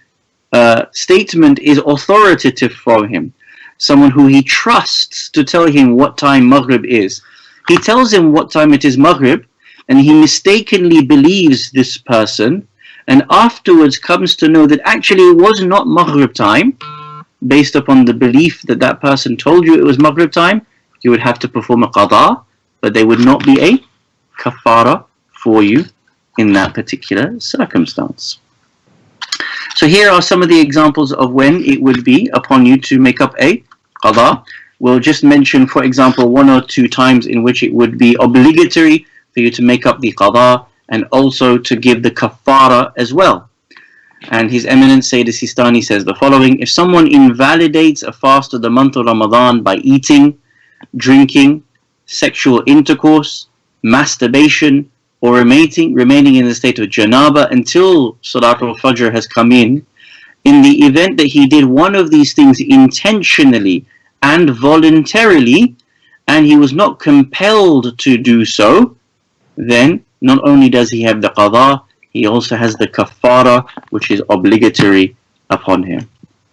statement is authoritative from him, someone who he trusts to tell him what time Maghrib is. He tells him what time it is Maghrib, and he mistakenly believes this person, and afterwards comes to know that actually it was not Maghrib time. Based upon the belief that that person told you it was Maghrib time, you would have to perform a qadha, but there would not be a kafara for you in that particular circumstance. So here are some of the examples of when it would be upon you to make up a qadha. We'll just mention, for example, one or two times in which it would be obligatory for you to make up the qadha, and also to give the kafara as well. And His Eminence Sayyid al-Sistani says the following: if someone invalidates a fast of the month of Ramadan by eating, drinking, sexual intercourse, masturbation, or remaining in the state of janaba until Salatul Fajr has come in the event that he did one of these things intentionally and voluntarily, and he was not compelled to do so, then not only does he have the qadha, he also has the kafara, which is obligatory upon him.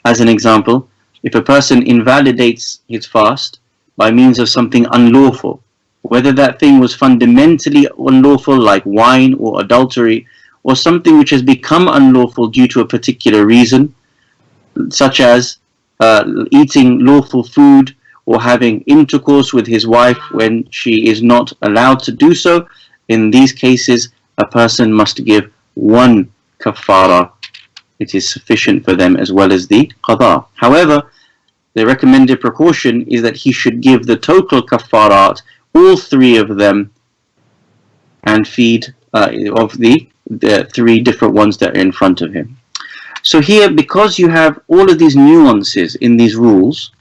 As an example, if a person invalidates his fast by means of something unlawful, whether that thing was fundamentally unlawful like wine or adultery, or something which has become unlawful due to a particular reason, such as eating lawful food or having intercourse with his wife when she is not allowed to do so, in these cases a person must give one kafara. It is sufficient for them as well as the qadha. However, the recommended precaution is that he should give the total kafarat, all three of them, and feed of the three different ones that are in front of him. So here, because you have all of these nuances in these rules,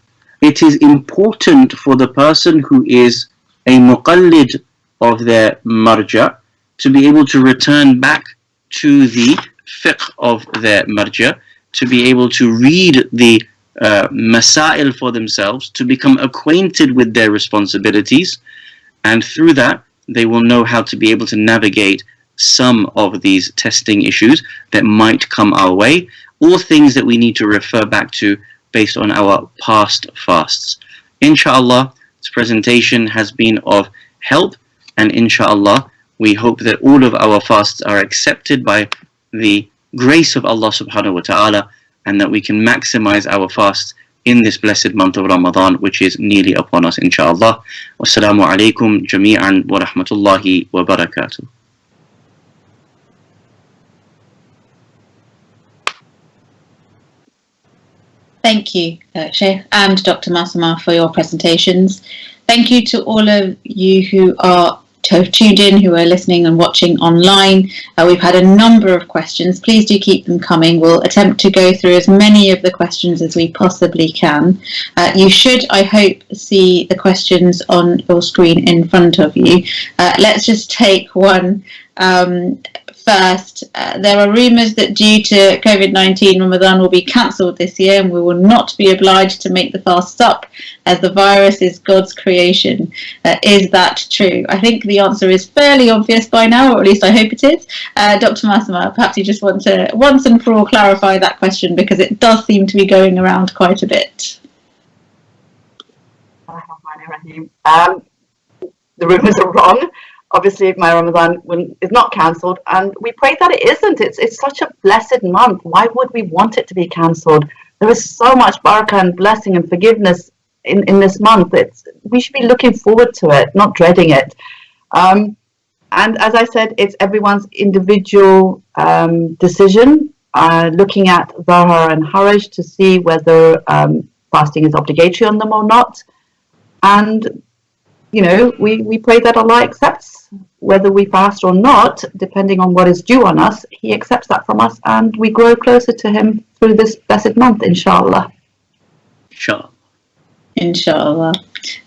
it is important for the person who is a muqallid of their marja to be able to return back to the fiqh of their marja, to be able to read the masail for themselves, to become acquainted with their responsibilities, and through that they will know how to be able to navigate some of these testing issues that might come our way, or things that we need to refer back to based on our past fasts. Inshallah, this presentation has been of help, and inshallah, we hope that all of our fasts are accepted by the grace of Allah subhanahu wa ta'ala, and that we can maximize our fasts in this blessed month of Ramadan, which is nearly upon us, inshallah. Wassalamu alaikum jami'an wa rahmatullahi wa barakatuh. Thank you, Sheikh and Dr. Masuma, for your presentations. Thank you to all of you who are tuned in, who are listening and watching online. We've had a number of questions. Please do keep them coming. We'll attempt to go through as many of the questions as we possibly can. You should, I hope, see the questions on your screen in front of you. Let's just take one first. There are rumours that due to COVID-19, Ramadan will be cancelled this year and we will not be obliged to make the fasts up as the virus is God's creation. Is that true? I think the answer is fairly obvious by now, or at least I hope it is. Dr. Masuma, perhaps you just want to once and for all clarify that question, because it does seem to be going around quite a bit. The rumours are wrong. Obviously, my Ramadan is not cancelled, and we pray that it isn't. It's such a blessed month. Why would we want it to be cancelled? There is so much barakah and blessing and forgiveness in this month. We should be looking forward to it, not dreading it. And as I said, it's everyone's individual decision, looking at Zahar and Haraj to see whether fasting is obligatory on them or not. And we pray that Allah accepts whether we fast or not, depending on what is due on us. He accepts that from us, and we grow closer to Him through this blessed month, inshallah. Sure. Inshallah.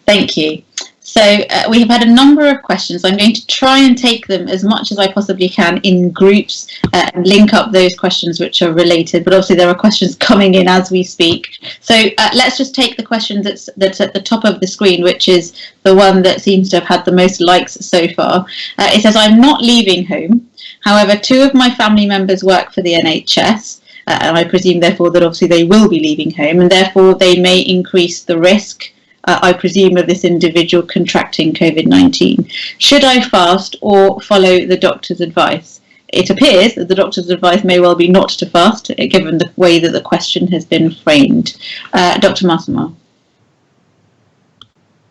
Thank you. So we have had a number of questions. I'm going to try and take them as much as I possibly can in groups and link up those questions which are related. But obviously there are questions coming in as we speak. So let's just take the question that's at the top of the screen, which is the one that seems to have had the most likes so far. It says, I'm not leaving home. However, 2 of my family members work for the NHS. And I presume, therefore, that obviously they will be leaving home, and therefore they may increase the risk, I presume, of this individual contracting COVID-19. Should I fast or follow the doctor's advice? It appears that the doctor's advice may well be not to fast, given the way that the question has been framed. Dr. Masuma.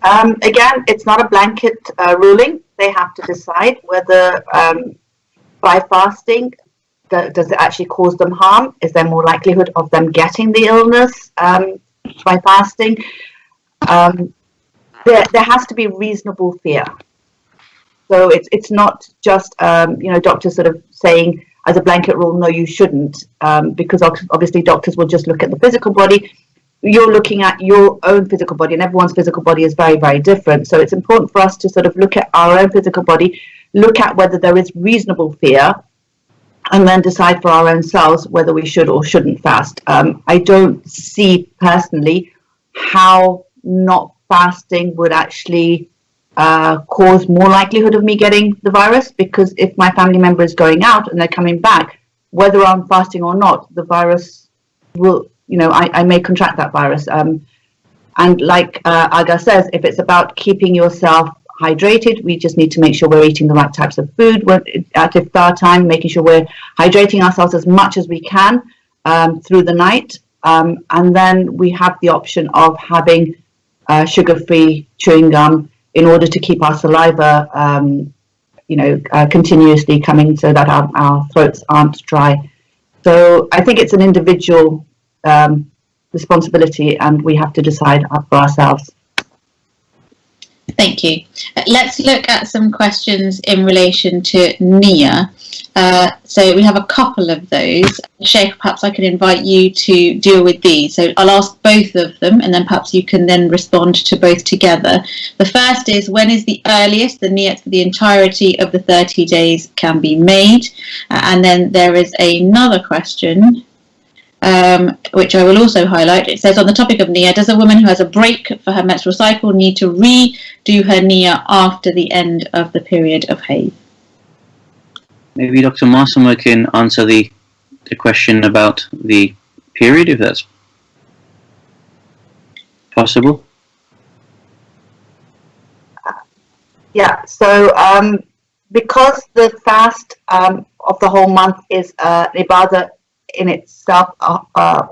Again, it's not a blanket ruling. They have to decide whether by fasting, does it actually cause them harm? Is there more likelihood of them getting the illness by fasting? There has to be reasonable fear. So it's not just doctors sort of saying as a blanket rule, no, you shouldn't, because obviously doctors will just look at the physical body. You're looking at your own physical body, and everyone's physical body is very, very different. So it's important for us to sort of look at our own physical body, look at whether there is reasonable fear, and then decide for our own selves whether we should or shouldn't fast. I don't see personally how not fasting would actually cause more likelihood of me getting the virus, because if my family member is going out and they're coming back, whether I'm fasting or not, the virus will, I may contract that virus. And like Aga says, if it's about keeping yourself hydrated, we just need to make sure we're eating the right types of food at iftar time, making sure we're hydrating ourselves as much as we can through the night, and then we have the option of having sugar-free chewing gum in order to keep our saliva continuously coming, so that our throats aren't dry. So I think it's an individual responsibility, and we have to decide for ourselves. Thank you. Let's look at some questions in relation to Nia. So we have a couple of those. Sheikh, perhaps I can invite you to deal with these. So I'll ask both of them, and then perhaps you can then respond to both together. The first is, when is the earliest the niyat for the entirety of the 30 days can be made? And then there is another question, which I will also highlight. It says, on the topic of niyyah, does a woman who has a break for her menstrual cycle need to redo her niyyah after the end of the period of hayd? Maybe Dr. Masuma can answer the question about the period, if that's... possible? Yeah, so because the fast of the whole month is ibadah in itself,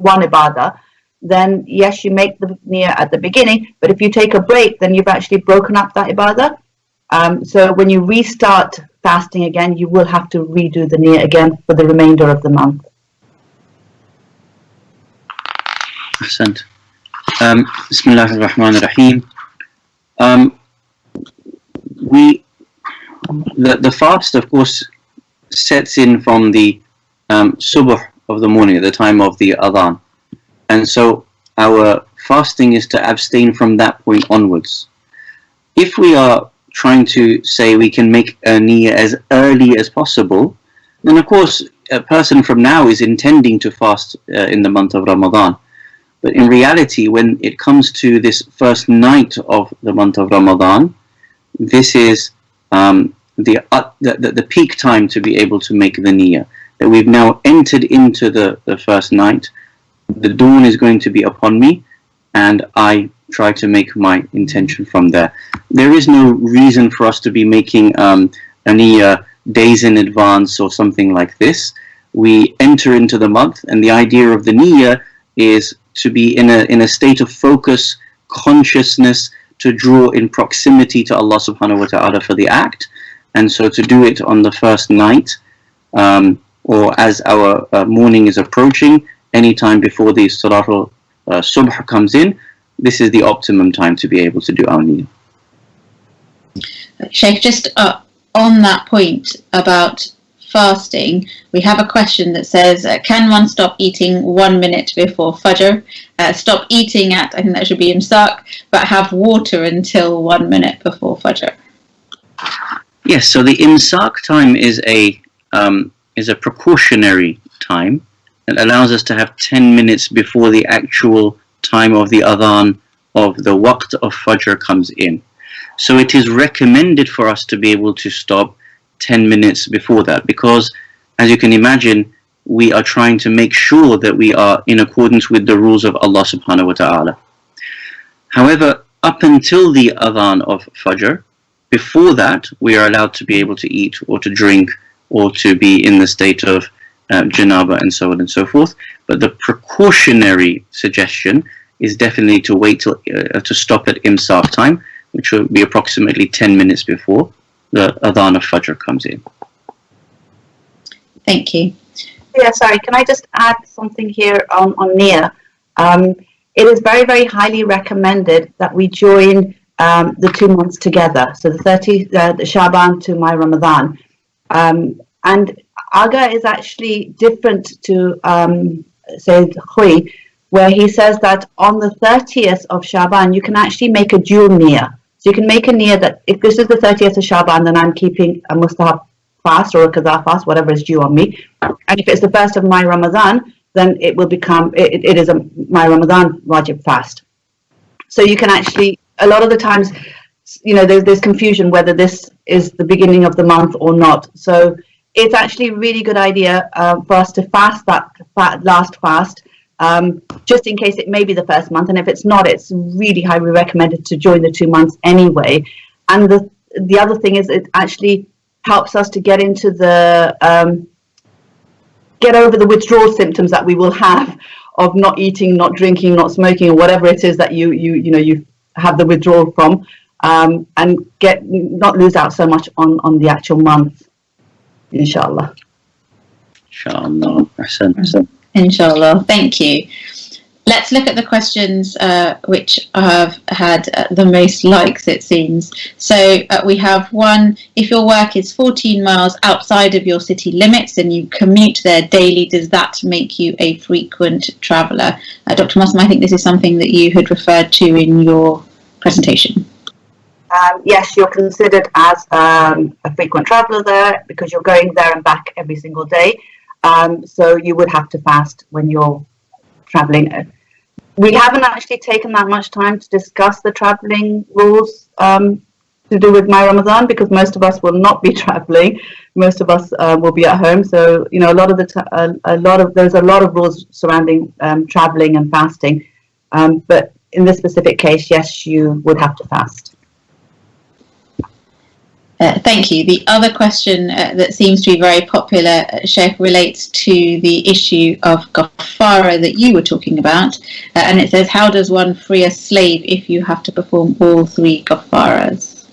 one ibadah, then yes, you make the niyyah at the beginning, but if you take a break, then you've actually broken up that ibadah. So when you restart fasting again, you will have to redo the niyyah again for the remainder of the month. Ahsant. Bismillah ar-Rahman ar-Rahim. The fast, of course, sets in from the subh of the morning, at the time of the adhan. And so our fasting is to abstain from that point onwards. If we are trying to say we can make a niyyah as early as possible, then of course a person from now is intending to fast in the month of Ramadan. But in reality, when it comes to this first night of the month of Ramadan, this is the peak time to be able to make the niyyah. That we've now entered into the first night, the dawn is going to be upon me, and I try to make my intention from there. There is no reason for us to be making a niyyah days in advance or something like this. We enter into the month, and the idea of the niyyah is to be in a state of focus, consciousness, to draw in proximity to Allah subhanahu wa ta'ala for the act. And so to do it on the first night, or as our morning is approaching, any time before the Salatul Subh comes in, this is the optimum time to be able to do our niyyah. Sheikh, just on that point about fasting, we have a question that says, can one stop eating 1 minute before Fajr? Stop eating at, I think that should be imsak, but have water until 1 minute before Fajr. Yes, so the imsak time is a precautionary time that allows us to have 10 minutes before the actual time of the adhan of the waqt of Fajr comes in. So it is recommended for us to be able to stop 10 minutes before that, because as you can imagine, we are trying to make sure that we are in accordance with the rules of Allah subhanahu wa ta'ala. However, up until the adhan of Fajr, before that, we are allowed to be able to eat or to drink or to be in the state of janaba and so on and so forth. But the precautionary suggestion is definitely to wait till to stop at imsak time, which will be approximately 10 minutes before the adhan of Fajr comes in. Thank you. Yeah, sorry, can I just add something here on niyyah? It is very, very highly recommended that we join the 2 months together. So the Shaban to my Ramadan. And Aga is actually different to Sayyid Khoi, where he says that on the 30th of Shaban, you can actually make a dual niyyah. So you can make a niyyah that if this is the 30th of Shaban, then I'm keeping a mustahab fast or a qaza fast, whatever is due on me. And if it's the first of my Ramadan, then it will become, it is my Ramadan wajib fast. So you can actually, a lot of the times, you know, there's confusion whether this is the beginning of the month or not. So it's actually a really good idea for us to fast that last fast, just in case it may be the first month. And if it's not, it's really highly recommended to join the 2 months anyway. And the other thing is it actually helps us to get into get over the withdrawal symptoms that we will have of not eating, not drinking, not smoking, or whatever it is that you have the withdrawal from, and not lose out so much on the actual month, inshallah. Inshallah. Ahsan. Inshallah. Thank you. Let's look at the questions which have had the most likes, it seems. So we have one: if your work is 14 miles outside of your city limits and you commute there daily, does that make you a frequent traveller? Dr. Masuma, I think this is something that you had referred to in your presentation. Yes, you're considered as a frequent traveller there because you're going there and back every single day. So you would have to fast when you're traveling. We haven't actually taken that much time to discuss the traveling rules to do with my Ramadan, because most of us will not be traveling. Most of us will be at home. So there's a lot of rules surrounding traveling and fasting. But in this specific case, yes, you would have to fast. Thank you. The other question that seems to be very popular, Sheikh, relates to the issue of kafara that you were talking about. And it says, how does one free a slave if you have to perform all 3 kafaras?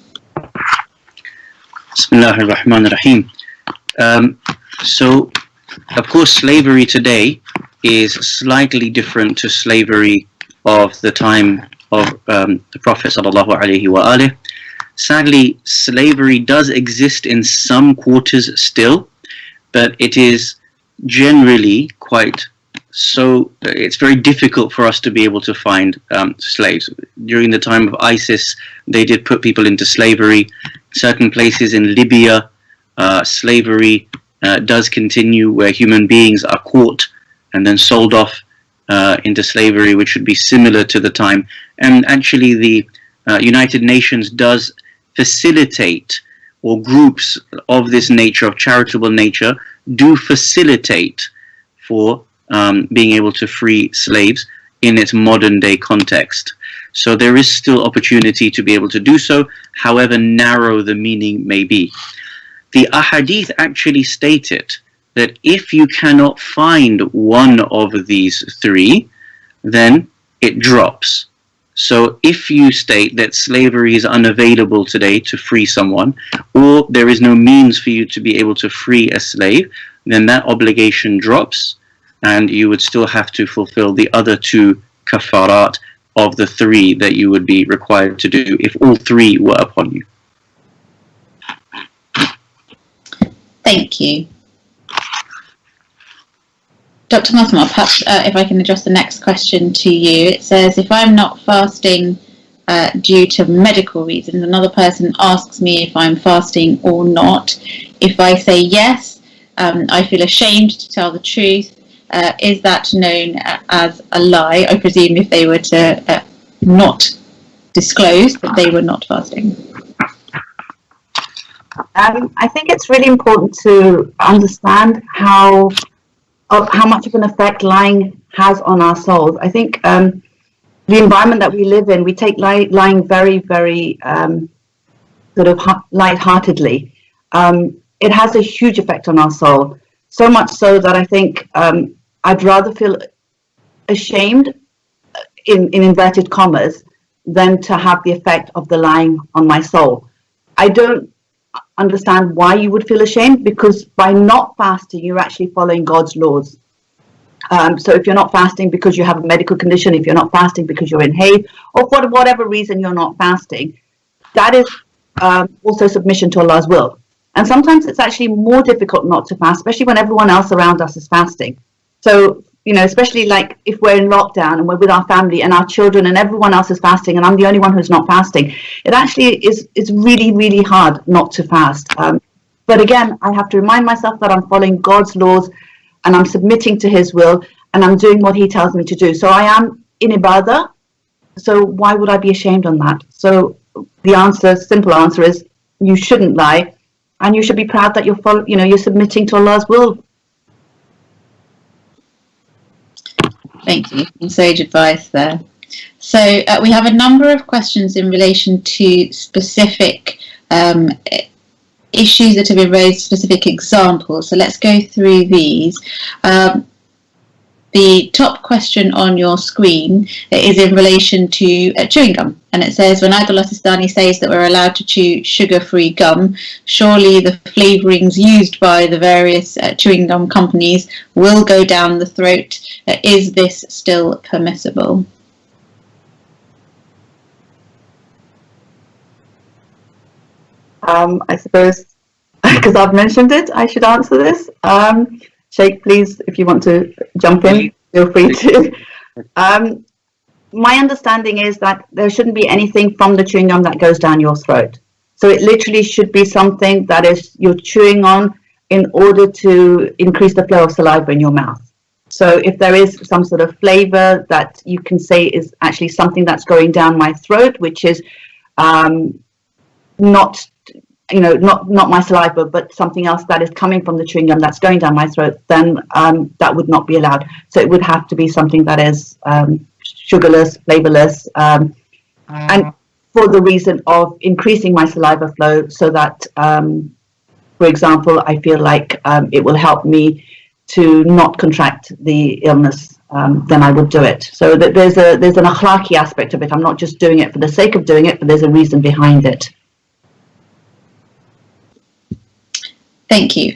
Bismillah ar-Rahman ar-Rahim. So, of course, slavery today is slightly different to slavery of the time of the Prophet sallallahu alaihi wa alih. Sadly, slavery does exist in some quarters still, but it is generally it's very difficult for us to be able to find slaves. During the time of ISIS, they did put people into slavery. Certain places in Libya, slavery does continue, where human beings are caught and then sold off into slavery, which would be similar to the time. And actually the United Nations does facilitate, or groups of this nature, of charitable nature, do facilitate for being able to free slaves in its modern day context. So there is still opportunity to be able to do so, however narrow the meaning may be. The ahadith actually stated that if you cannot find one of these 3, then it drops. So if you state that slavery is unavailable today to free someone, or there is no means for you to be able to free a slave, then that obligation drops, and you would still have to fulfill the other 2 kafarat of the 3 that you would be required to do if all 3 were upon you. Thank you. Dr. Masuma, perhaps if I can address the next question to you. It says, if I'm not fasting due to medical reasons, another person asks me if I'm fasting or not. If I say yes, I feel ashamed to tell the truth. Is that known as a lie? I presume if they were to not disclose that they were not fasting. I think it's really important to understand how much of an effect lying has on our souls. I think the environment that we live in, we take lying very, very sort of lightheartedly. It has a huge effect on our soul, so much so that I think I'd rather feel ashamed, in inverted commas, than to have the effect of the lying on my soul. I don't understand why you would feel ashamed, because by not fasting you're actually following God's laws. So if you're not fasting because you have a medical condition, if you're not fasting because you're in haid, or for whatever reason you're not fasting, that is also submission to Allah's will. And sometimes it's actually more difficult not to fast, especially when everyone else around us is fasting. So, you know, especially like if we're in lockdown and we're with our family and our children and everyone else is fasting and I'm the only one who's not fasting, it actually it's really, really hard not to fast. But again, I have to remind myself that I'm following God's laws and I'm submitting to His will and I'm doing what He tells me to do. So I am in ibadah. So why would I be ashamed on that? So the simple answer is you shouldn't lie, and you should be proud that you're submitting to Allah's will. Thank you. And sage advice there. So we have a number of questions in relation to specific issues that have been raised, specific examples. So let's go through these. The top question on your screen is in relation to chewing gum. And it says, when Ayatollah Sistani says that we're allowed to chew sugar-free gum, surely the flavourings used by the various chewing gum companies will go down the throat. Is this still permissible? I suppose, because I've mentioned it, I should answer this. Sheikh, please, if you want to jump in, feel free to. My understanding is that there shouldn't be anything from the chewing gum that goes down your throat. So it literally should be something that is you're chewing on in order to increase the flow of saliva in your mouth. So if there is some sort of flavor that you can say is actually something that's going down my throat, which is not my saliva, but something else that is coming from the chewing gum that's going down my throat, then that would not be allowed. So it would have to be something that is sugarless, flavorless, and for the reason of increasing my saliva flow so that, for example, I feel like it will help me to not contract the illness, then I would do it. So that there's an akhlaqi aspect of it. I'm not just doing it for the sake of doing it, but there's a reason behind it. Thank you.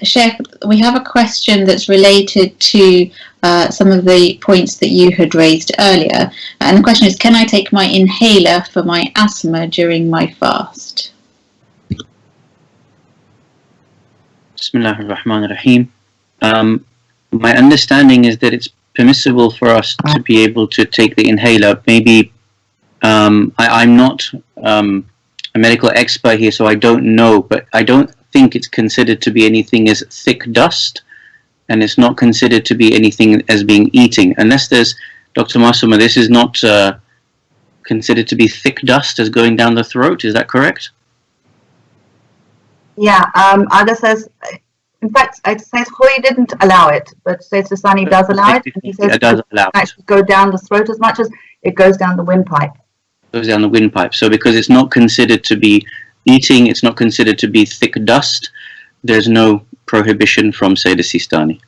Sheikh, we have a question that's related to some of the points that you had raised earlier. And the question is, can I take my inhaler for my asthma during my fast? Bismillah ar-Rahman ar-Rahim. My understanding is that it's permissible for us to be able to take the inhaler. Maybe I'm not a medical expert here, so I don't know, but I don't think it's considered to be anything as thick dust, and it's not considered to be anything as being eating, unless there's, Dr. Masuma, this is not considered to be thick dust as going down the throat. Is that correct? Yeah, Aga says, in fact, it says Hui didn't allow it, but says Sasani does allow it, and he says it does allow it. Actually go down the throat as much as it goes down the windpipe. Goes down the windpipe. So because it's not considered to be eating, it's not considered to be thick dust, there's no prohibition from Sayyida Sistani.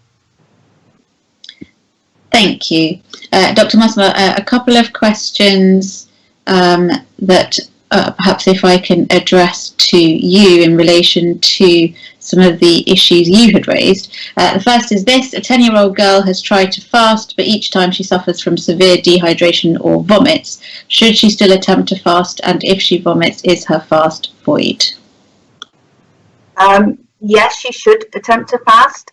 Thank you. Dr. Masuma, a couple of questions that perhaps if I can address to you in relation to some of the issues you had raised. The first is this: a 10-year-old girl has tried to fast, but each time she suffers from severe dehydration or vomits. Should she still attempt to fast? And if she vomits, is her fast void? Yes, she should attempt to fast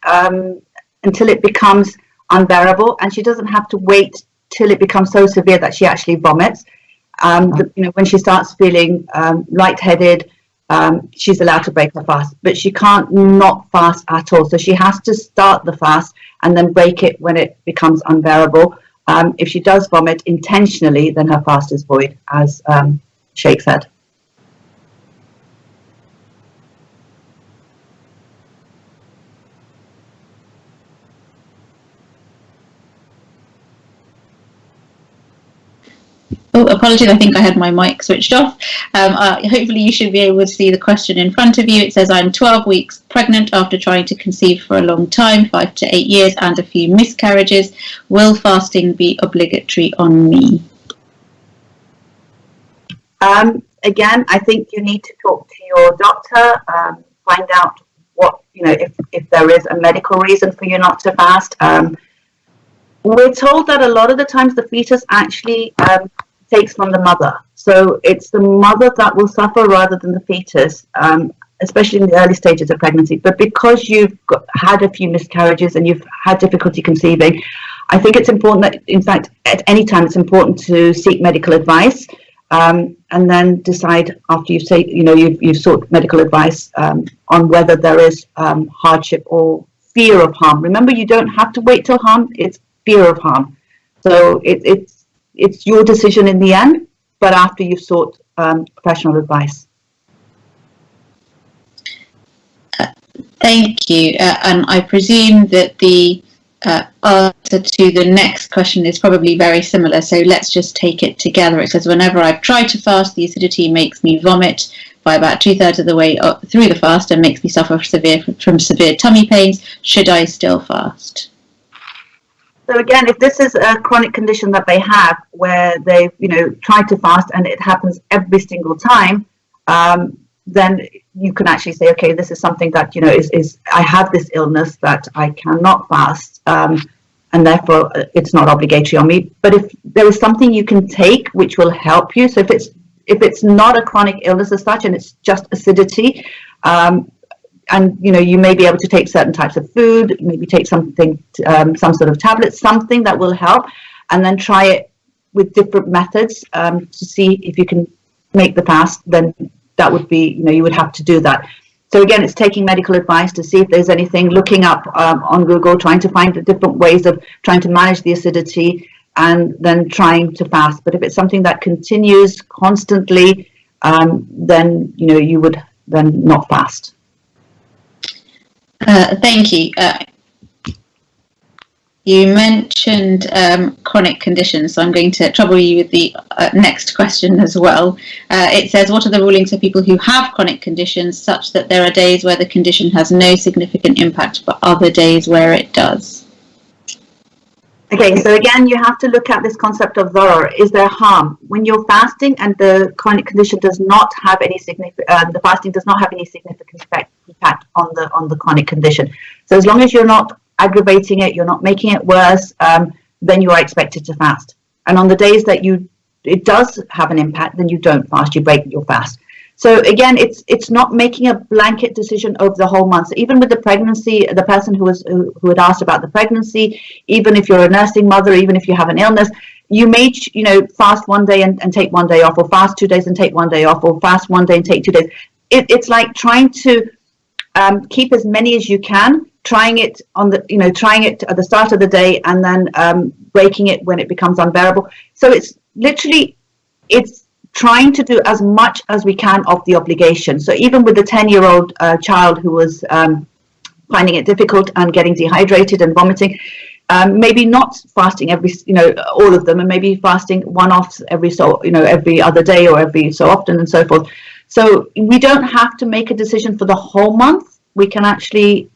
until it becomes unbearable, and she doesn't have to wait till it becomes so severe that she actually vomits. When she starts feeling lightheaded, she's allowed to break her fast, but she can't not fast at all. So she has to start the fast and then break it when it becomes unbearable. If she does vomit intentionally, then her fast is void, as Sheikh said. Oh, apologies, I think I had my mic switched off. Hopefully you should be able to see the question in front of you. It says, I'm 12 weeks pregnant after trying to conceive for a long time, 5 to 8 years, and a few miscarriages. Will fasting be obligatory on me? Again, I think you need to talk to your doctor, find out what, if there is a medical reason for you not to fast. We're told that a lot of the times the fetus actually takes from the mother. So it's the mother that will suffer rather than the fetus, especially in the early stages of pregnancy. But because you've had a few miscarriages and you've had difficulty conceiving, I think it's important that, in fact, at any time it's important to seek medical advice and then decide after you've sought medical advice on whether there is hardship or fear of harm. Remember, you don't have to wait till harm, it's fear of harm. So it's your decision in the end, but after you've sought professional advice. Thank you. And I presume that the answer to the next question is probably very similar. So let's just take it together. It says, whenever I've tried to fast, the acidity makes me vomit by about 2/3 of the way up through the fast and makes me suffer from severe tummy pains. Should I still fast? So again, if this is a chronic condition that they have where they've, tried to fast and it happens every single time, then you can actually say, okay, this is something that, is I have this illness that I cannot fast, and therefore it's not obligatory on me. But if there is something you can take which will help you, so if it's not a chronic illness as such and it's just acidity, and you may be able to take certain types of food, maybe take something, some sort of tablet, something that will help, and then try it with different methods to see if you can make the fast. Then that would be, you would have to do that. So again, it's taking medical advice to see if there's anything, looking up on Google, trying to find the different ways of trying to manage the acidity, and then trying to fast. But if it's something that continues constantly, then you would then not fast. Thank you. You mentioned chronic conditions, so I'm going to trouble you with the next question as well. It says, what are the rulings for people who have chronic conditions such that there are days where the condition has no significant impact, but other days where it does? Okay, so again, you have to look at this concept of darar. Is there harm? When you're fasting and the chronic condition does not have any significant, the fasting does not have any significant impact on the chronic condition. So as long as you're not aggravating it, you're not making it worse, then you are expected to fast. And on the days that it does have an impact, then you don't fast, you break your fast. So again, it's not making a blanket decision over the whole month. So even with the pregnancy, the person who had asked about the pregnancy, even if you're a nursing mother, even if you have an illness, you may fast one day and take one day off, or fast 2 days and take one day off, or fast one day and take 2 days. It's like trying to keep as many as you can, trying it at the start of the day and then breaking it when it becomes unbearable. So it's trying to do as much as we can of the obligation. So even with the 10-year-old child who was finding it difficult and getting dehydrated and vomiting, maybe not fasting all of them, and maybe fasting one-offs every other day or every so often and so forth. So we don't have to make a decision for the whole month. We can actually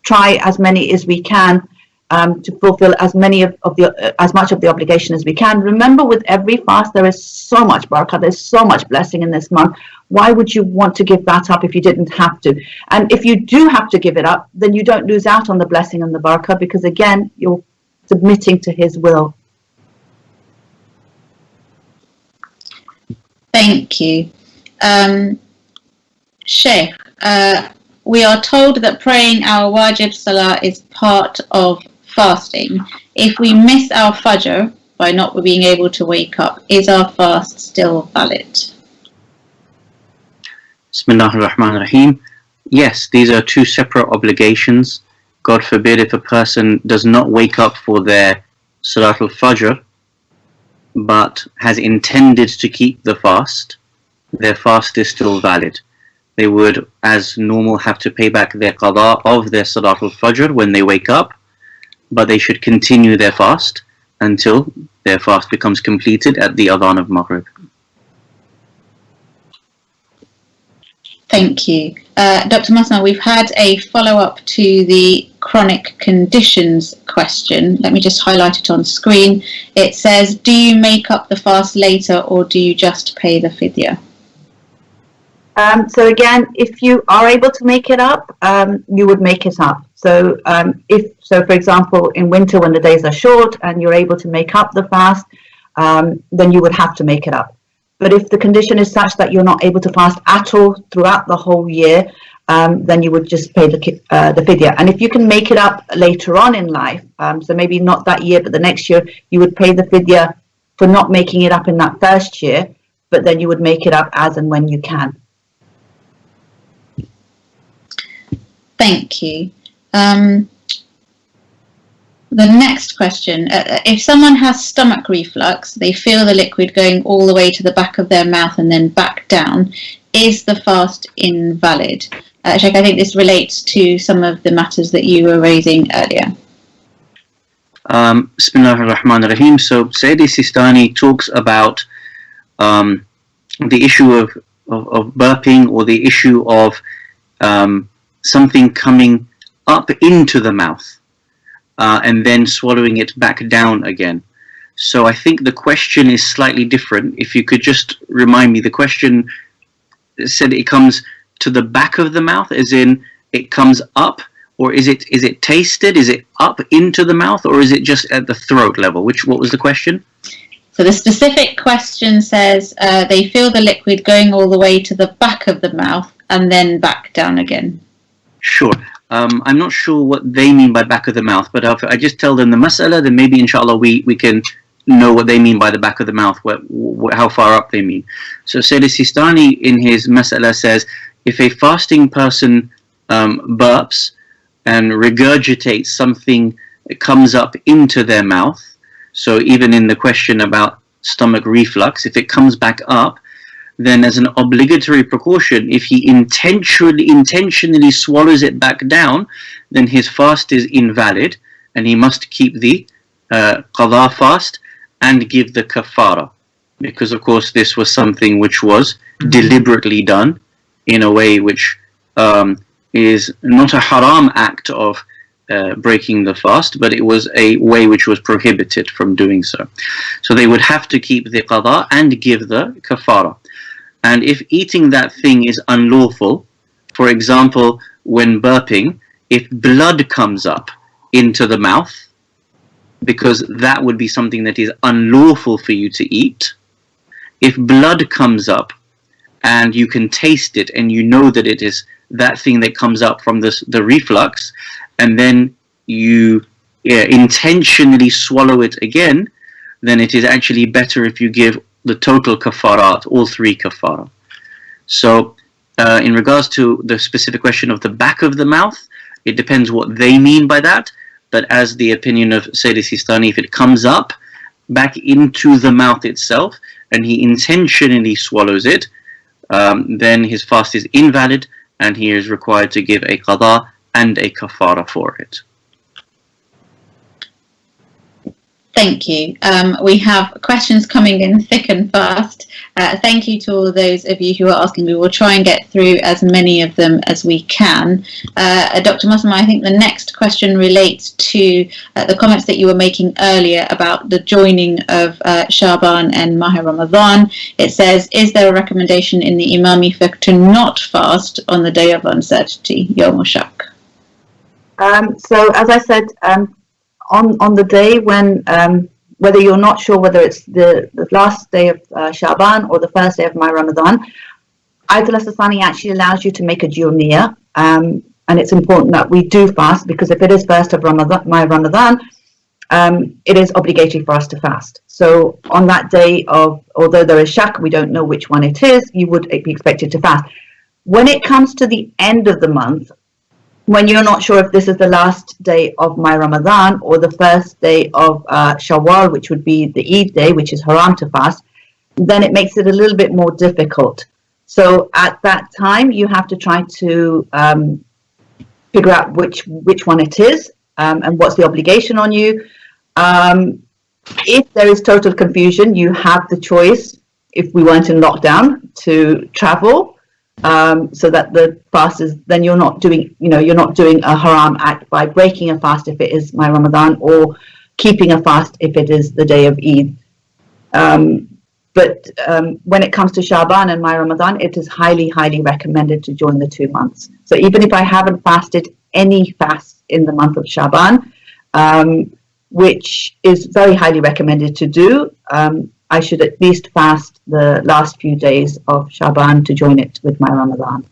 try as many as we can to fulfill as much of the obligation as we can. Remember, with every fast, there is so much barakah, there's so much blessing in this month. Why would you want to give that up if you didn't have to? And if you do have to give it up, then you don't lose out on the blessing and the barakah, because again, you're submitting to His will. Thank you. Sheikh, we are told that praying our wajib salah is part of fasting. If we miss our fajr by not being able to wake up, is our fast still valid? Bismillahir Rahmanir Rahim. Yes, these are two separate obligations. God forbid if a person does not wake up for their Salatul Fajr but has intended to keep the fast, their fast is still valid. They would, as normal, have to pay back their qada of their Salatul Fajr when they wake up, but they should continue their fast until their fast becomes completed at the adhan of Maghrib. Thank you. Dr. Masuma, we've had a follow-up to the chronic conditions question. Let me just highlight it on screen. It says, do you make up the fast later or do you just pay the fidya? So again, if you are able to make it up, you would make it up. So for example, in winter when the days are short and you're able to make up the fast, then you would have to make it up. But if the condition is such that you're not able to fast at all throughout the whole year, then you would just pay the fidya. And if you can make it up later on in life, so maybe not that year, but the next year, you would pay the fidya for not making it up in that first year, but then you would make it up as and when you can. Thank you. The next question, if someone has stomach reflux, they feel the liquid going all the way to the back of their mouth and then back down, is the fast invalid? Sheikh, I think this relates to some of the matters that you were raising earlier. Bismillahir Rahmanir Rahim. So Sayyidi Sistani talks about the issue of burping, or the issue of something coming up into the mouth and then swallowing it back down again. So I think the question is slightly different. If you could just remind me, the question said it comes to the back of the mouth, as in it comes up, or is it tasted? Is it up into the mouth, or is it just at the throat level? What was the question? So the specific question says they feel the liquid going all the way to the back of the mouth and then back down again. Sure. I'm not sure what they mean by back of the mouth, but if I just tell them the mas'ala, then maybe inshallah we can know what they mean by the back of the mouth, how far up they mean. So Sayyid Sistani in his mas'ala says, if a fasting person burps and regurgitates something that comes up into their mouth, so even in the question about stomach reflux, if it comes back up, then as an obligatory precaution, if he intentionally swallows it back down, then his fast is invalid, and he must keep the qadha fast and give the kafara, because of course this was something which was deliberately done in a way which is not a haram act of breaking the fast, but it was a way which was prohibited from doing so. So they would have to keep the qadha and give the kafara. And if eating that thing is unlawful, for example, when burping, if blood comes up into the mouth, because that would be something that is unlawful for you to eat, if blood comes up and you can taste it and you know that it is that thing that comes up from the reflux, and then you intentionally swallow it again, then it is actually better if you give the total kafarat, all three kafara. So in regards to the specific question of the back of the mouth, it depends what they mean by that, but as the opinion of Sayyid Sistani, if it comes up back into the mouth itself and he intentionally swallows it, then his fast is invalid and he is required to give a qadha and a kafara for it. Thank you. We have questions coming in thick and fast. Thank you to all those of you who are asking. We will try and get through as many of them as we can. Dr. Masuma, I think the next question relates to the comments that you were making earlier about the joining of Shaban and Maha Ramadan. It says, is there a recommendation in the Imami fiqh to not fast on the day of uncertainty, Yawm al-Shak? So as I said, on the day when, whether you're not sure whether it's the last day of Shaban or the first day of my Ramadan, Ayatul Sistani actually allows you to make a dual niyyah, and it's important that we do fast, because if it is first of my Ramadan, it is obligatory for us to fast. So on that day of, although there is shak, we don't know which one it is, you would be expected to fast. When it comes to the end of the month, when you're not sure if this is the last day of my Ramadan or the first day of Shawwal, which would be the Eid day, which is haram to fast, then it makes it a little bit more difficult. So at that time, you have to try to figure out which one it is and what's the obligation on you. If there is total confusion, you have the choice, if we weren't in lockdown, to travel. So that the fast is, then you're not doing a haram act by breaking a fast if it is my Ramadan, or keeping a fast if it is the day of Eid. But when it comes to Shaban and my Ramadan, it is highly, highly recommended to join the 2 months. So even if I haven't fasted any fast in the month of Shaban, which is very highly recommended to do, I should at least fast the last few days of Shaban to join it with my Ramadan.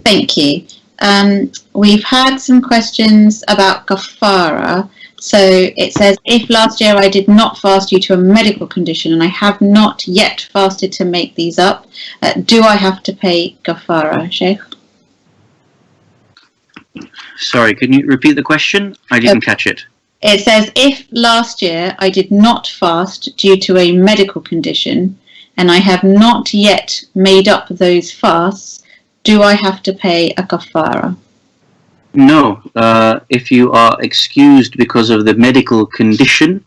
Thank you. We've had some questions about kafara. So it says, if last year I did not fast due to a medical condition and I have not yet fasted to make these up, do I have to pay kafara, Sheikh? Sorry, can you repeat the question? I didn't catch it. It says, if last year I did not fast due to a medical condition and I have not yet made up those fasts, do I have to pay a kafara? No. If you are excused because of the medical condition,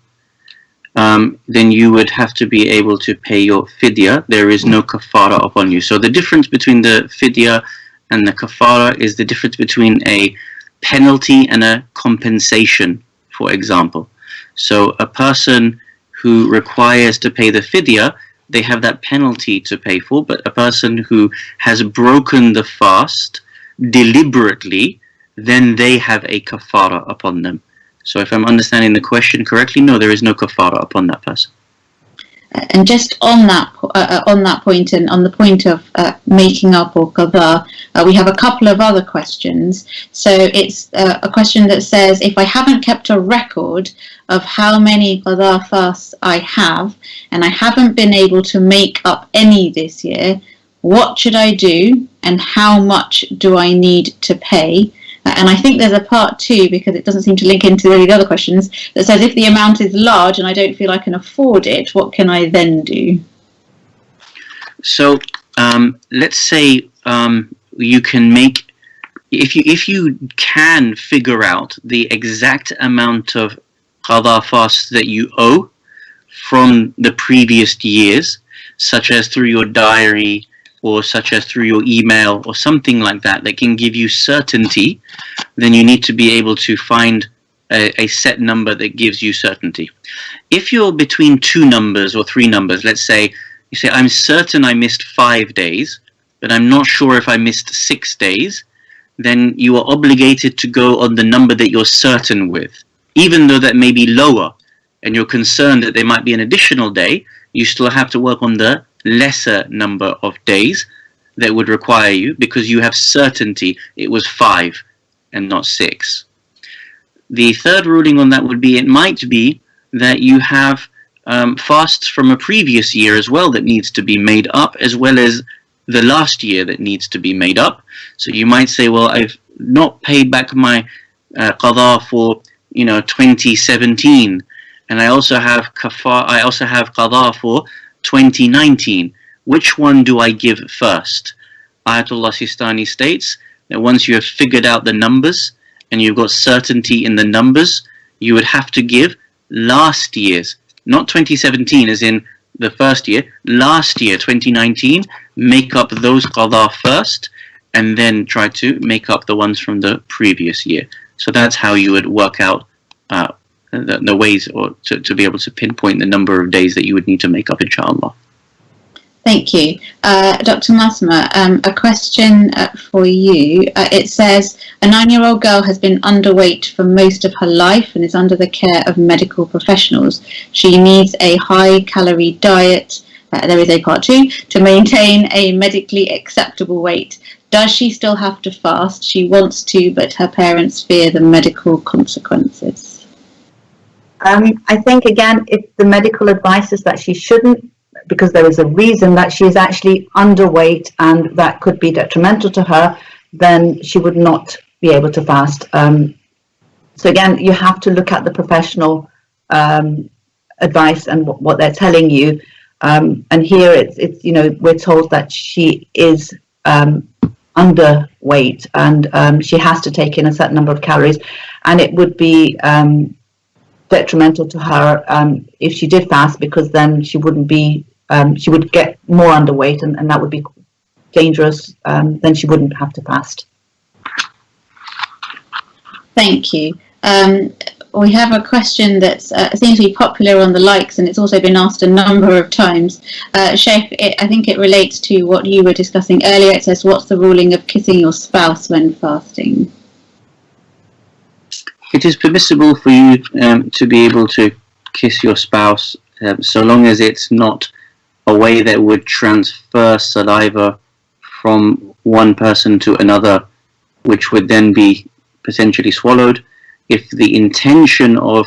then you would have to be able to pay your fidya. There is no kafara upon you. So the difference between the fidya and the kafara is the difference between a penalty and a compensation, for example. So a person who requires to pay the fidya, they have that penalty to pay for, but a person who has broken the fast deliberately, then they have a kafara upon them. So if I'm understanding the question correctly, no, there is no kafara upon that person. And just on that point, and on the point of making up or qadha, we have a couple of other questions. So it's a question that says, if I haven't kept a record of how many qadha fasts I have, and I haven't been able to make up any this year, what should I do, and how much do I need to pay? And I think there's a part 2, because it doesn't seem to link into the other questions, that says, if the amount is large and I don't feel I can afford it, what can I then do? So let's say you can make if you can figure out the exact amount of qada fasts that you owe from the previous years, such as through your diary or such as through your email or something like that, that can give you certainty, then you need to be able to find a set number that gives you certainty. If you're between two numbers or three numbers, let's say you say, I'm certain I missed 5 days, but I'm not sure if I missed 6 days, then you are obligated to go on the number that you're certain with. Even though that may be lower and you're concerned that there might be an additional day, you still have to work on the lesser number of days that would require you, because you have certainty it was 5 and not 6. The third ruling on that would be, it might be that you have fasts from a previous year as well that needs to be made up, as well as the last year that needs to be made up. So you might say, well, I've not paid back my qada for 2017, and I also have qada for 2019. Which one do I give first? Ayatollah Sistani states that once you have figured out the numbers and you've got certainty in the numbers, you would have to give last year's, not 2017 as in the first year, last year, 2019, make up those qada first, and then try to make up the ones from the previous year. So that's how you would work out the ways, or to be able to pinpoint the number of days that you would need to make up, inshallah. Thank you. Dr. Masuma, a question for you. It says, a 9-year-old girl has been underweight for most of her life and is under the care of medical professionals. She needs a high-calorie diet, there is a part 2, to maintain a medically acceptable weight. Does she still have to fast? She wants to, but her parents fear the medical consequences. I think, again, if the medical advice is that she shouldn't, because there is a reason that she is actually underweight and that could be detrimental to her, then she would not be able to fast. So again, you have to look at the professional advice and what they're telling you. And here it's we're told that she is underweight and she has to take in a certain number of calories, and it would be detrimental to her if she did fast, because then she wouldn't be she would get more underweight, and that would be dangerous. Then she wouldn't have to fast. Thank you. We have a question that seems to be popular on the likes, and it's also been asked a number of times. Sheikh, I think it relates to what you were discussing earlier. It says, what's the ruling of kissing your spouse when fasting? It is permissible for you to be able to kiss your spouse, so long as it's not a way that would transfer saliva from one person to another, which would then be potentially swallowed. If the intention of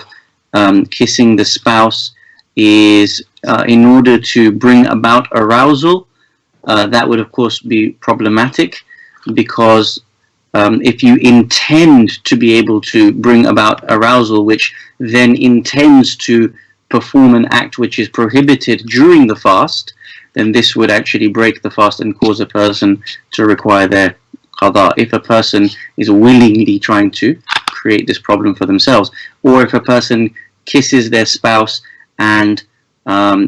kissing the spouse is in order to bring about arousal, that would of course be problematic, because if you intend to be able to bring about arousal, which then intends to perform an act which is prohibited during the fast, then this would actually break the fast and cause a person to require their qada. If a person is willingly trying to create this problem for themselves, or if a person kisses their spouse and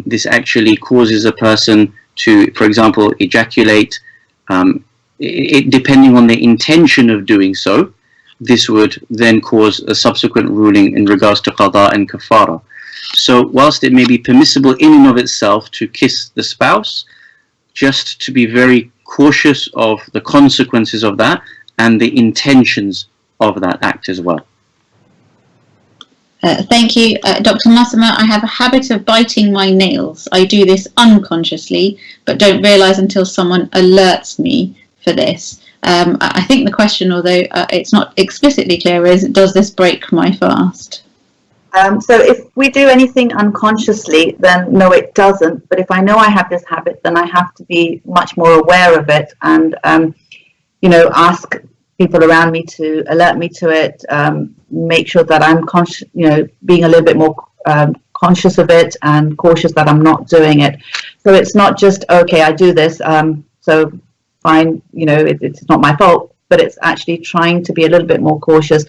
this actually causes a person to, for example, ejaculate, depending on the intention of doing so, this would then cause a subsequent ruling in regards to qada and kafara. So whilst it may be permissible in and of itself to kiss the spouse, just to be very cautious of the consequences of that and the intentions of that act as well. Thank you. Dr. Masuma, I have a habit of biting my nails. I do this unconsciously, but don't realise until someone alerts me for this. I think the question, although it's not explicitly clear, is, does this break my fast? So if we do anything unconsciously, then no, it doesn't. But if I know I have this habit, then I have to be much more aware of it and, ask people around me to alert me to it, make sure that I'm conscious, being a little bit more conscious of it and cautious that I'm not doing it. So it's not just, okay, I do this, so fine, it's not my fault. but it's actually trying to be a little bit more cautious,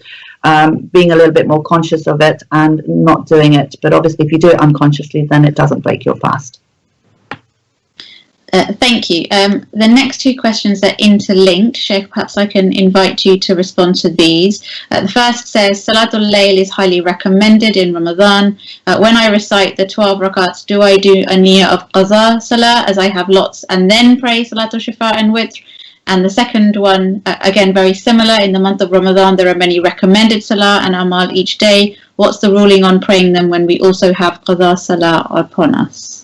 being a little bit more conscious of it and not doing it. But obviously, if you do it unconsciously, then it doesn't break your fast. Thank you. The next two questions are interlinked. Sheikh, perhaps I can invite you to respond to these. The first says, Salatul Layl is highly recommended in Ramadan. When I recite the 12 rakats, do I do a niyyah of qaza salah as I have lots and then pray Salatul Shifa and Witr? And the second one, again, very similar. In the month of Ramadan, there are many recommended salah and amal each day. What's the ruling on praying them when we also have qaza salah upon us?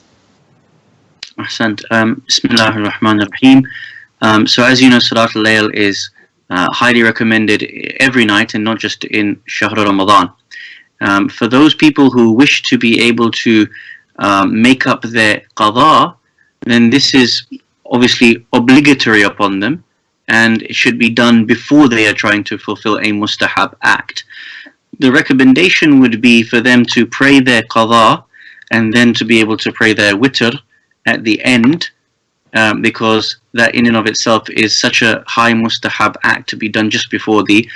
Ahsant. Bismillah ar-Rahman ar-Rahim. So as you know, Salatul Layl is highly recommended every night and not just in Shahr Ramadan. For those people who wish to be able to make up their qadha, then this is obviously obligatory upon them, and it should be done before they are trying to fulfill a mustahab act. The recommendation would be for them to pray their qadha and then to be able to pray their witr at the end, because that in and of itself is such a high mustahab act to be done just before the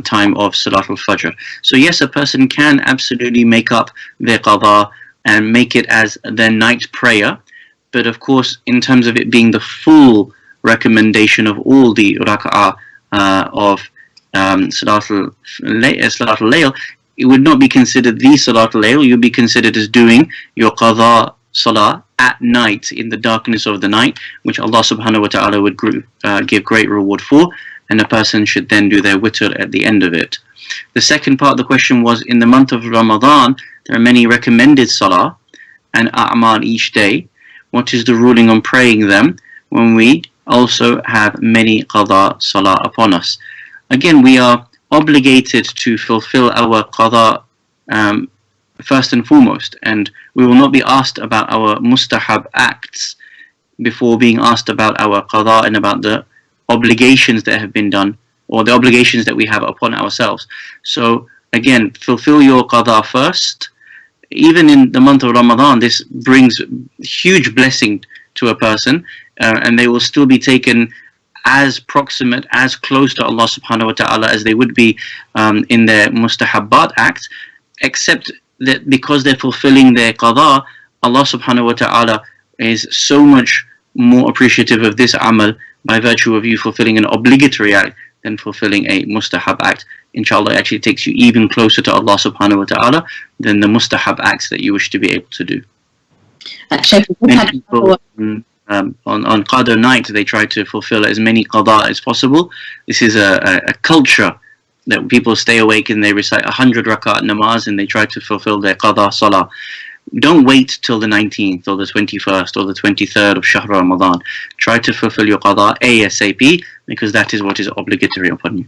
time of Salatul Fajr. So yes, a person can absolutely make up their qadha and make it as their night prayer, but of course in terms of it being the full recommendation of all the rak'ah of Salatul Layl, it would not be considered the Salatul Layl. You'd be considered as doing your qadha salah at night, in the darkness of the night, which Allah subhanahu wa ta'ala would give great reward for, and a person should then do their witr at the end of it. The second part of the question was, in the month of Ramadan, there are many recommended salah and a'mal each day. What is the ruling on praying them when we also have many qadha salah upon us? Again, we are obligated to fulfill our qadha first and foremost, and we will not be asked about our mustahab acts before being asked about our qadha and about the obligations that have been done, or the obligations that we have upon ourselves. So again, fulfill your qadha first. Even in the month of Ramadan, this brings huge blessing to a person, and they will still be taken as proximate, as close to Allah subhanahu wa ta'ala as they would be in their mustahabbat acts, except that because they're fulfilling their qadha, Allah subhanahu wa ta'ala is so much more appreciative of this amal by virtue of you fulfilling an obligatory act than fulfilling a mustahab act. Inshallah, it actually takes you even closer to Allah subhanahu wa ta'ala than the mustahab acts that you wish to be able to do. Many people on Qadr night, they try to fulfill as many qadha as possible. This is a culture that people stay awake and they recite 100 rakat namaz and they try to fulfill their qadha salah. Don't wait till the 19th or the 21st or the 23rd of Shahr Ramadan. Try to fulfill your qadha ASAP, because that is what is obligatory upon you.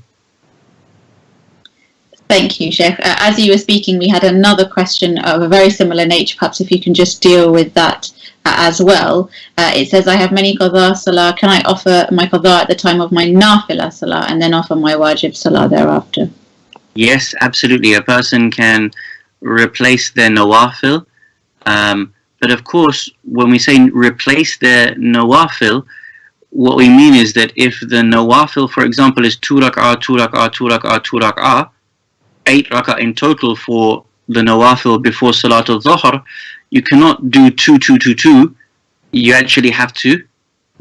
Thank you, Sheikh. As you were speaking, we had another question of a very similar nature. Perhaps if you can just deal with that as well. It says, I have many qadha salah. Can I offer my qadha at the time of my nafila salah and then offer my wajib salah thereafter? Yes, absolutely. A person can replace their nawafil. But of course, when we say replace their nawafil, what we mean is that if the nawafil, for example, is 2 rak'ah, 2 rak'ah, 2 rak'ah, 2 rak'ah, 8 rak'ah in total for the nawafil before Salatul Dhuhr, you cannot do 2, 2, 2, 2. You actually have to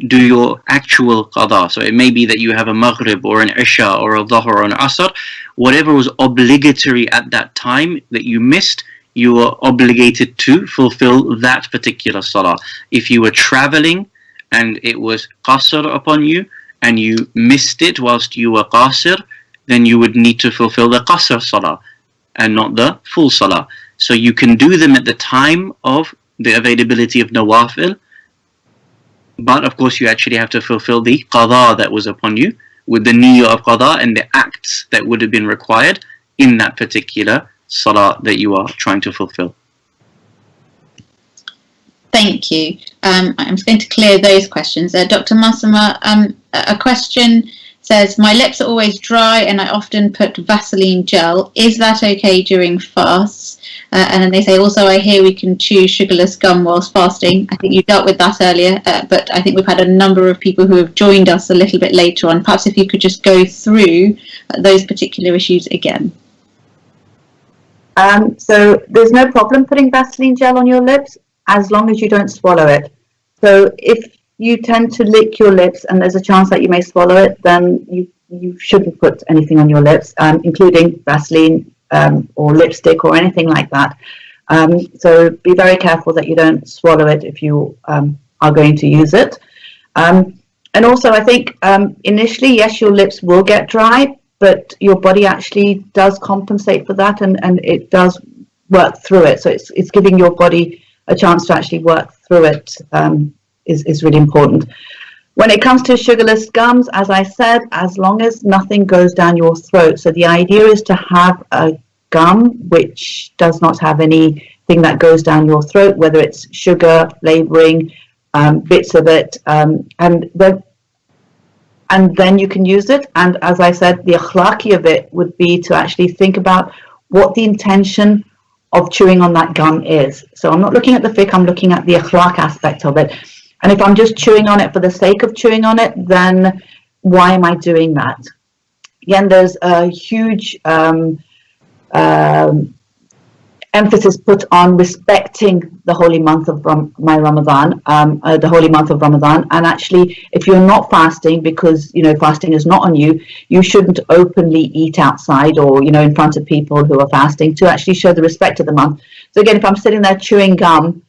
do your actual qadha. So it may be that you have a maghrib or an isha or a dhuhr or an asr. Whatever was obligatory at that time that you missed, you are obligated to fulfill that particular salah. If you were traveling and it was qasr upon you and you missed it whilst you were qasir, then you would need to fulfill the qasr salah and not the full salah. So you can do them at the time of the availability of nawafil, but of course you actually have to fulfill the qadha that was upon you with the niyyah of qadha and the acts that would have been required in that particular salah that you are trying to fulfill. Thank you. I'm just going to clear those questions. Dr. Masuma, a question says, my lips are always dry and I often put Vaseline gel. Is that okay during fasts? And then they say, also, I hear we can chew sugarless gum whilst fasting. I think you dealt with that earlier, but I think we've had a number of people who have joined us a little bit later on. Perhaps if you could just go through those particular issues again. So there's no problem putting Vaseline gel on your lips as long as you don't swallow it. So if you tend to lick your lips and there's a chance that you may swallow it, then you shouldn't put anything on your lips, including Vaseline or lipstick or anything like that. So be very careful that you don't swallow it if you are going to use it. And also, I think initially, yes, your lips will get dry, but your body actually does compensate for that, and it does work through it. So it's giving your body a chance to actually work through it is really important. When it comes to sugarless gums, as I said, as long as nothing goes down your throat. So the idea is to have a gum which does not have anything that goes down your throat, whether it's sugar, flavouring, bits of it, and then you can use it. And as I said, the akhlaqi of it would be to actually think about what the intention of chewing on that gum is. So I'm not looking at the fiqh, I'm looking at the akhlaq aspect of it. And if I'm just chewing on it for the sake of chewing on it, then why am I doing that? Again, there's a huge emphasis put on respecting the holy month of Ramadan, the holy month of Ramadan. And actually, if you're not fasting, because fasting is not on you, you shouldn't openly eat outside or in front of people who are fasting to actually show the respect of the month. So again, if I'm sitting there chewing gum,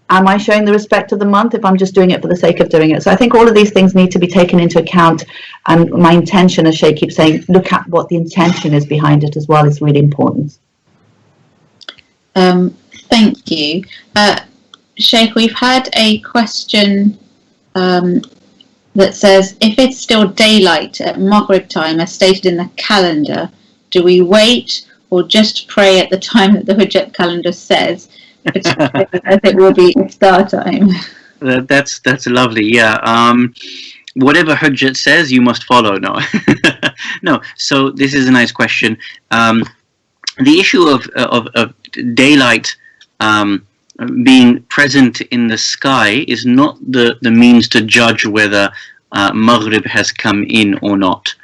am I showing the respect of the month if I'm just doing it for the sake of doing it? So I think all of these things need to be taken into account. And my intention, as Sheikh keeps saying, look at what the intention is behind it as well, is really important. Thank you. Sheikh, we've had a question that says, if it's still daylight at Maghrib time as stated in the calendar, do we wait or just pray at the time that the Hujjat calendar says? As it will be iftar time. That's lovely. Yeah. Whatever Hujjat says, you must follow. No, no. So this is a nice question. The issue of daylight being present in the sky is not the means to judge whether Maghrib has come in or not.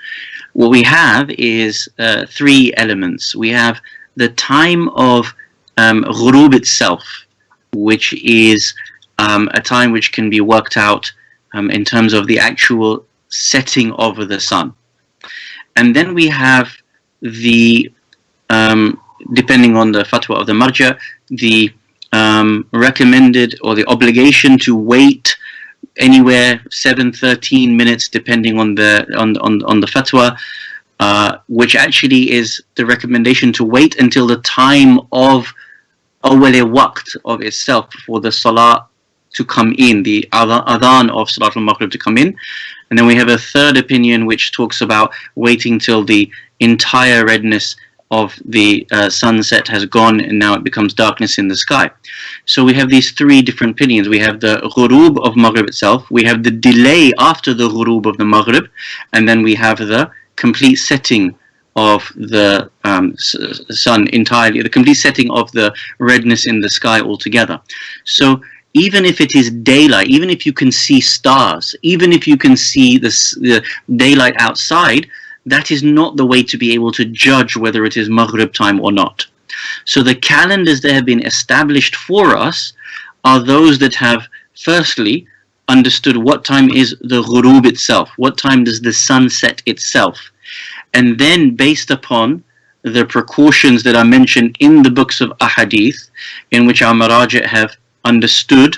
What we have is three elements. We have the time of ghurub itself, which is a time which can be worked out in terms of the actual setting of the sun. And then we have the depending on the fatwa of the marja, the recommended or the obligation to wait anywhere 7-13 minutes, depending on the fatwa, which actually is the recommendation to wait until the time of awwal waqt of itself for the salah to come in, the adhan of Salat al-Maghrib to come in. And then we have a third opinion which talks about waiting till the entire redness of the sunset has gone and now it becomes darkness in the sky. So we have these three different opinions. We have the ghurub of Maghrib itself, we have the delay after the ghurub of the Maghrib, and then we have the complete setting of the sun entirely, the complete setting of the redness in the sky altogether. So even if it is daylight, even if you can see stars, even if you can see the daylight outside, that is not the way to be able to judge whether it is Maghrib time or not. So the calendars that have been established for us are those that have firstly understood what time is the ghurub itself, what time does the sun set itself, and then based upon the precautions that are mentioned in the books of ahadith, in which our marajih have understood,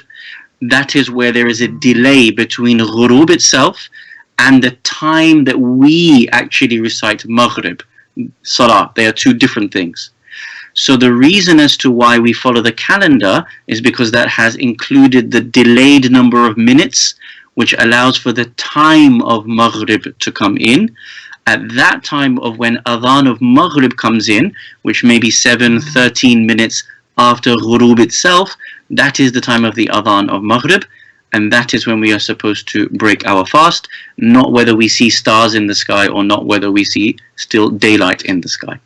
that is where there is a delay between ghurub itself and the time that we actually recite Maghrib, Salah. They are two different things. So the reason as to why we follow the calendar is because that has included the delayed number of minutes, which allows for the time of Maghrib to come in. At that time of when adhan of Maghrib comes in, which may be 7-13 minutes after ghurub itself, that is the time of the adhan of Maghrib. and that is when we are supposed to break our fast, not whether we see stars in the sky or not whether we see still daylight in the sky.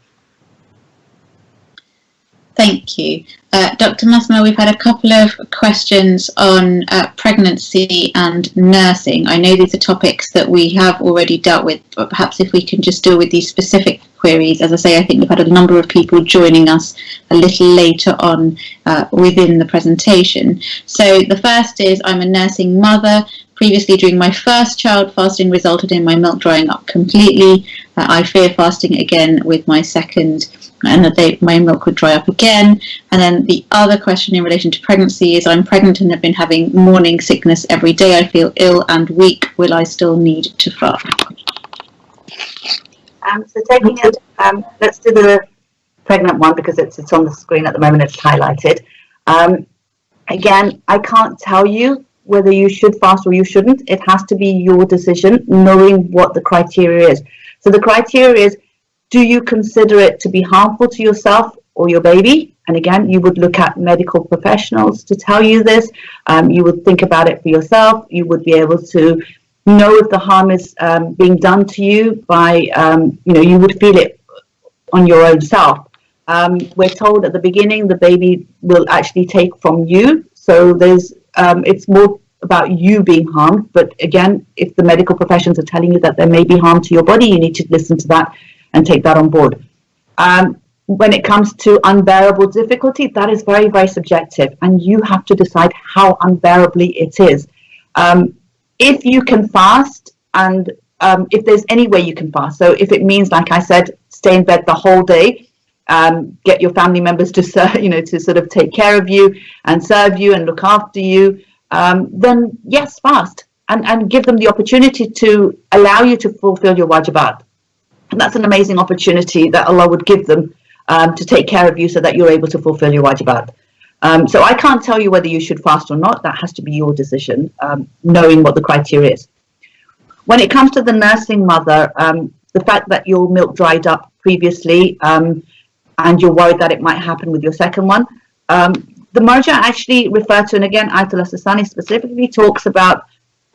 Thank you. Dr. Masuma, we've had a couple of questions on pregnancy and nursing. I know these are topics that we have already dealt with, but perhaps if we can just deal with these specific queries. As I say, I think we've had a number of people joining us a little later on within the presentation. So the first is, I'm a nursing mother. Previously, during my first child, fasting resulted in my milk drying up completely. I fear fasting again with my second, and that my milk would dry up again. And then the other question in relation to pregnancy is, I'm pregnant and have been having morning sickness every day. I feel ill and weak. Will I still need to fast? So taking it, let's do the pregnant one because it's on the screen at the moment, it's highlighted. Again, I can't tell you whether you should fast or you shouldn't. It has to be your decision, knowing what the criteria is. So the criteria is, do you consider it to be harmful to yourself or your baby? And again, you would look at medical professionals to tell you this. You would think about it for yourself. You would be able to know if the harm is being done to you by, you would feel it on your own self. We're told at the beginning the baby will actually take from you. So there's, it's more about you being harmed. But again, if the medical professions are telling you that there may be harm to your body, you need to listen to that and take that on board. When it comes to unbearable difficulty, that is very, very subjective, and you have to decide how unbearably it is. If you can fast, and if there's any way you can fast, so if it means, like I said, stay in bed the whole day, get your family members to to sort of take care of you and serve you and look after you, then yes, fast and give them the opportunity to allow you to fulfill your wajibat. And that's an amazing opportunity that Allah would give them to take care of you so that you're able to fulfill your wajibat. So I can't tell you whether you should fast or not. That has to be your decision, knowing what the criteria is. When it comes to the nursing mother, the fact that your milk dried up previously and you're worried that it might happen with your second one, the Marja actually referred to, and again, Ayatollah Sistani specifically talks about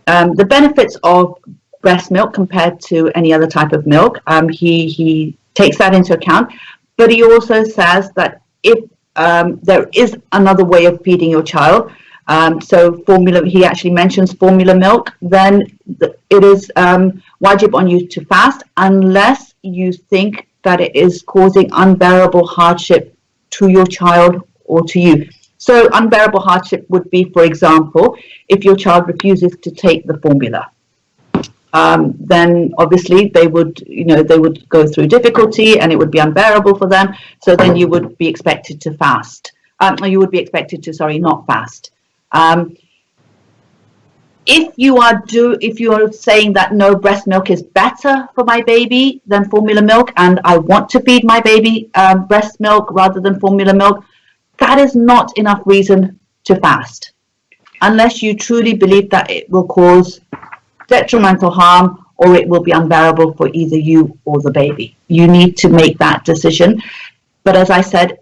the benefits of breast milk compared to any other type of milk. He takes that into account, but he also says that if there is another way of feeding your child, so formula, he actually mentions formula milk, then it is wajib on you to fast unless you think that it is causing unbearable hardship to your child or to you. So unbearable hardship would be, for example, if your child refuses to take the formula. Then obviously they would go through difficulty and it would be unbearable for them. So then you would be expected to fast. You would be expected to, not fast. If you are saying that no, breast milk is better for my baby than formula milk, and I want to feed my baby breast milk rather than formula milk, that is not enough reason to fast, unless you truly believe that it will cause detrimental harm or it will be unbearable for either you or the baby. You need to make that decision. But as I said,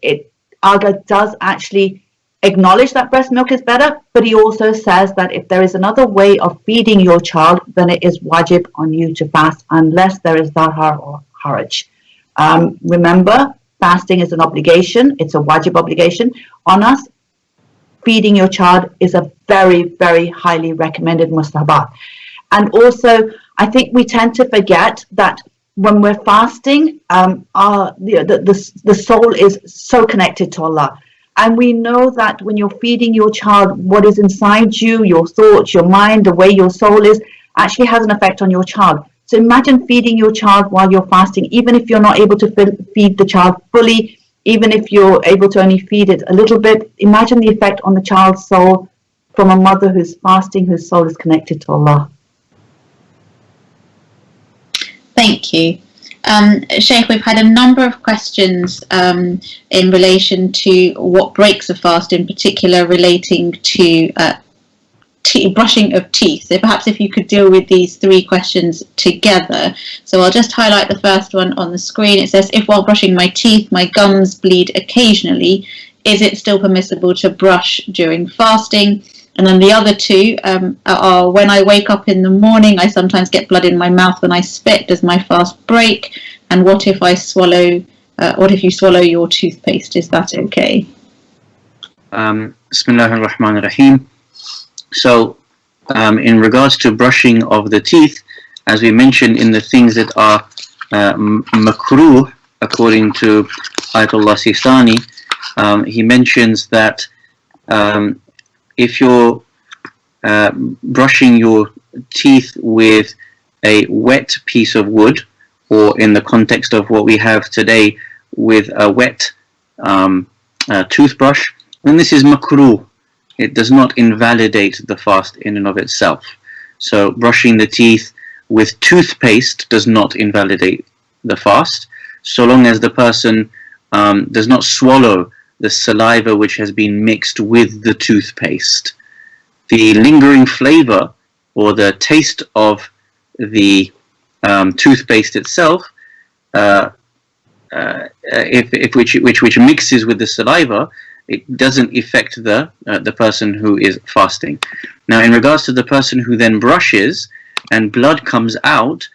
Aga does actually acknowledge that breast milk is better, but he also says that if there is another way of feeding your child, then it is wajib on you to fast unless there is dahar or haraj. Remember, fasting is an obligation. It's a wajib obligation on us. Feeding your child is a very, very highly recommended mustahabat. And also, I think we tend to forget that when we're fasting, the soul is so connected to Allah. And we know that when you're feeding your child, what is inside you, your thoughts, your mind, the way your soul is, actually has an effect on your child. So imagine feeding your child while you're fasting, even if you're not able to feed the child fully, even if you're able to only feed it a little bit. Imagine the effect on the child's soul from a mother who's fasting, whose soul is connected to Allah. Thank you. Sheikh, we've had a number of questions in relation to what breaks a fast, in particular relating to brushing of teeth. So perhaps if you could deal with these three questions together. So I'll just highlight the first one on the screen. It says, if while brushing my teeth my gums bleed occasionally, is it still permissible to brush during fasting? And then the other two are when I wake up in the morning, I sometimes get blood in my mouth when I spit. Does my fast break? And what if I swallow? What if you swallow your toothpaste? Is that okay? Bismillah ar-Rahman ar-Rahim. So, in regards to brushing of the teeth, as we mentioned in the things that are makruh, according to Ayatollah Sistani, he mentions that if you're brushing your teeth with a wet piece of wood, or in the context of what we have today with a wet toothbrush, then this is makruh. It does not invalidate the fast in and of itself. So brushing the teeth with toothpaste does not invalidate the fast, so long as the person does not swallow the saliva which has been mixed with the toothpaste. The lingering flavor or the taste of the toothpaste itself, which mixes with the saliva, it doesn't affect the person who is fasting. Now, in regards to the person who then brushes and blood comes out,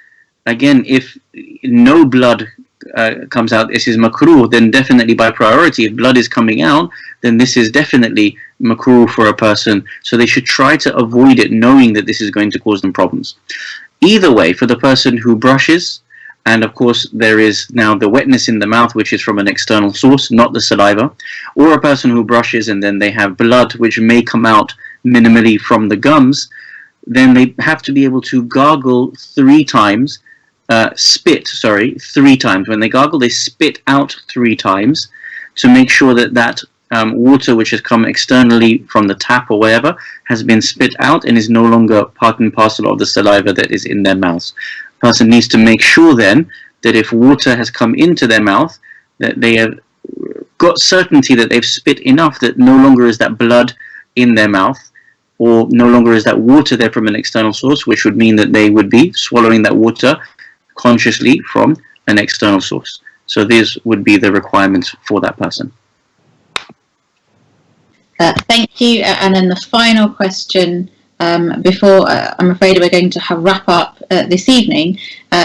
again, if no blood comes out, this is makruh, then definitely by priority, if blood is coming out, then this is definitely makruh for a person. So they should try to avoid it, knowing that this is going to cause them problems. Either way, for the person who brushes, and of course there is now the wetness in the mouth, which is from an external source, not the saliva, or a person who brushes and then they have blood which may come out minimally from the gums, then they have to be able to gargle 3 times, spit 3 times. When they gargle, they spit out 3 times to make sure that that water which has come externally from the tap or wherever has been spit out and is no longer part and parcel of the saliva that is in their mouths. The person needs to make sure then that if water has come into their mouth, that they have got certainty that they've spit enough that no longer is that blood in their mouth, or no longer is that water there from an external source, which would mean that they would be swallowing that water consciously from an external source. So these would be the requirements for that person. Thank you. And then the final question before I'm afraid we're going to wrap up this evening.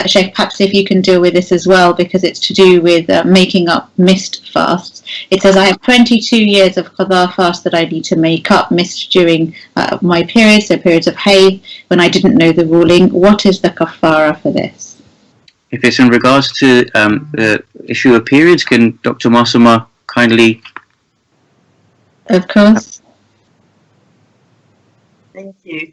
Sheikh, perhaps if you can deal with this as well, because it's to do with making up missed fasts. It says, I have 22 years of qadha fast that I need to make up, missed during my periods, so periods of hayd, when I didn't know the ruling. What is the kafara for this? If it's in regards to the issue of periods, can Dr. Masuma kindly... Of course. Thank you.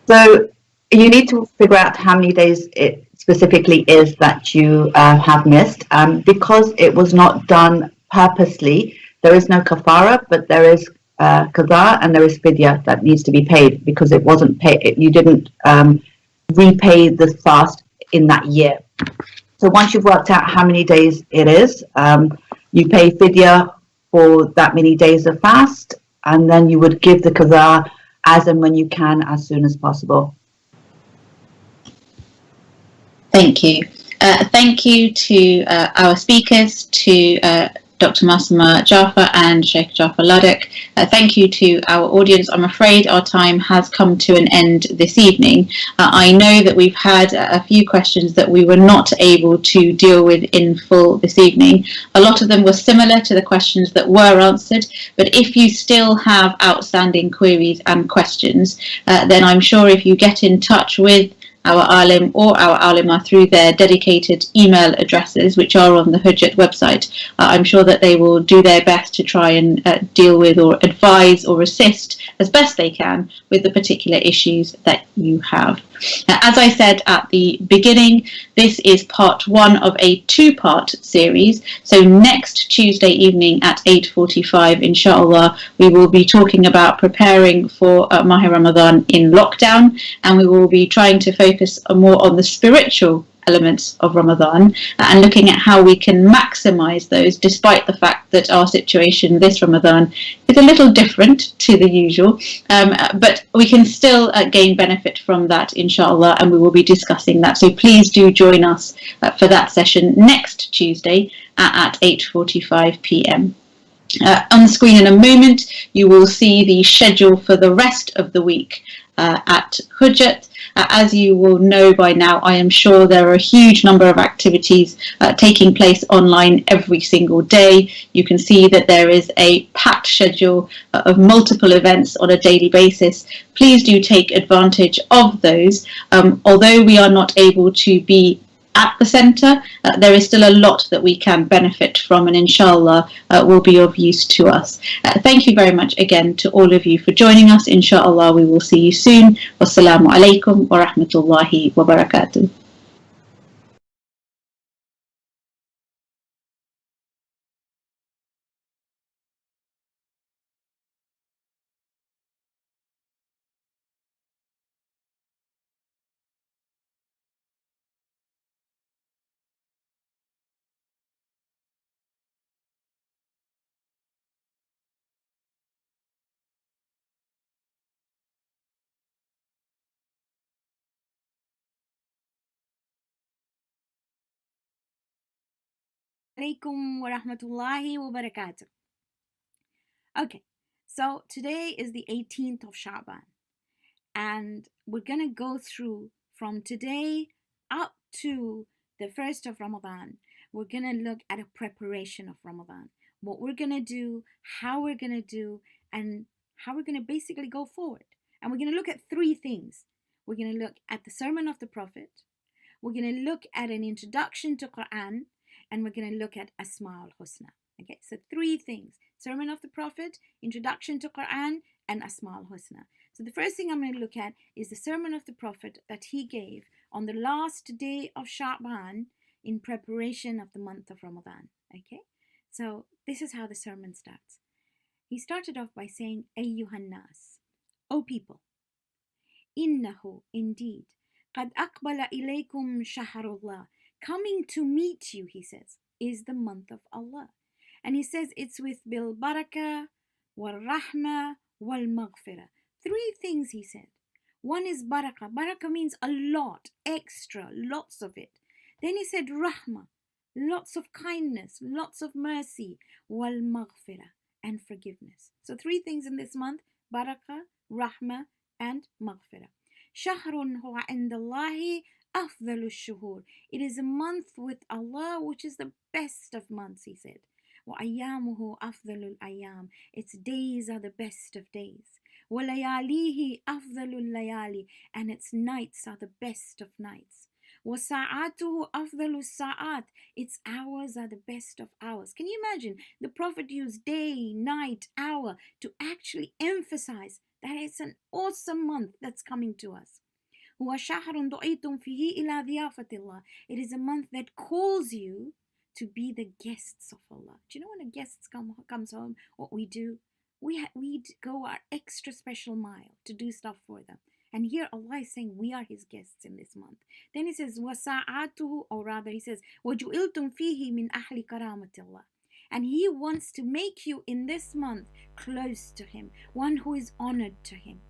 So you need to figure out how many days it specifically is that you have missed. Because it was not done purposely, there is no kafara, but there is qadha and there is fidya that needs to be paid because it wasn't paid. You didn't repay the fast in that year. So once you've worked out how many days it is, you pay fidya for that many days of fast, and then you would give the qadha as and when you can, as soon as possible. Thank you. Thank you to our speakers, to Dr. Masuma Jaffer and Sheikh Jaffer Ladak. Thank you to our audience. I'm afraid our time has come to an end this evening. I know that we've had a few questions that we were not able to deal with in full this evening. A lot of them were similar to the questions that were answered, but if you still have outstanding queries and questions, then I'm sure if you get in touch with our alim or our alima through their dedicated email addresses, which are on the Hujjat website, I'm sure that they will do their best to try and deal with or advise or assist as best they can with the particular issues that you have. As I said at the beginning, this is part 1 of a 2-part series. So next Tuesday evening at 8:45, inshallah, we will be talking about preparing for Mahi Ramadan in lockdown, and we will be trying to focus more on the spiritual elements of Ramadan and looking at how we can maximize those, despite the fact that our situation this Ramadan is a little different to the usual, but we can still gain benefit from that, inshallah, and we will be discussing that. So please do join us for that session next Tuesday at 8:45 p.m. On the screen in a moment, you will see the schedule for the rest of the week at Hujjat. As you will know by now, I am sure there are a huge number of activities taking place online every single day. You can see that there is a packed schedule of multiple events on a daily basis. Please do take advantage of those. Although we are not able to be at the centre, there is still a lot that we can benefit from, and inshallah will be of use to us. Thank you very much again to all of you for joining us. Inshallah we will see you soon. Wassalamu alaikum wa rahmatullahi wa barakatuh. Alaikum wa rahmatullahi wa barakatuh. Okay, so today is the 18th of Sha'ban, and we're going to go through from today up to the 1st of Ramadan. We're going to look at a preparation of Ramadan, what we're going to do, how we're going to do, and how we're going to basically go forward. And we're going to look at three things. We're going to look at the sermon of the Prophet. We're going to look at an introduction to Quran, and we're going to look at Asma al-Husna. Okay, so three things: sermon of the Prophet, introduction to Quran, and Asma al-Husna. So the first thing I'm going to look at is the sermon of the Prophet that he gave on the last day of Sha'ban in preparation of the month of Ramadan. Okay, so this is how the sermon starts. He started off by saying, Ayyuhan nas, O people, innahu, indeed, qad aqbala ilaykum shahrullah, coming to meet you, he says, is the month of Allah. And he says it's with bil barakah, wal rahmah, wal maghfirah. Three things he said. One is barakah. Barakah means a lot, extra, lots of it. Then he said rahmah, lots of kindness, lots of mercy, wal maghfirah, and forgiveness. So three things in this month: barakah, rahmah, and maghfirah. Shahrun huwa indallahi afdalu shuhur. It is a month with Allah which is the best of months, he said. وَأَيَّامُهُ أَفْضَلُ الْأَيَّامِ. Its days are the best of days. وَلَيَالِهِ أَفْضَلُ اللَّيَالِ. And its nights are the best of nights. وَسَاعَاتُهُ أَفْضَلُ السَّاعَاتِ. Its hours are the best of hours. Can you imagine? The Prophet used day, night, hour to actually emphasize that it's an awesome month that's coming to us. هُوَ شَهْرٌ دُعِيتُمْ فِيهِ إِلَى ضِيَافَةِ اللَّهِ. It is a month that calls you to be the guests of Allah. Do you know when a guest comes home, what we do? We go our extra special mile to do stuff for them. And here Allah is saying we are His guests in this month. Then He says, وَسَاعَاتُهُ, or rather He says, وَجُئِلْتُمْ فِيهِ مِنْ أَهْلِ كَرَامَةِ اللَّهِ. And He wants to make you in this month close to Him, one who is honored to Him.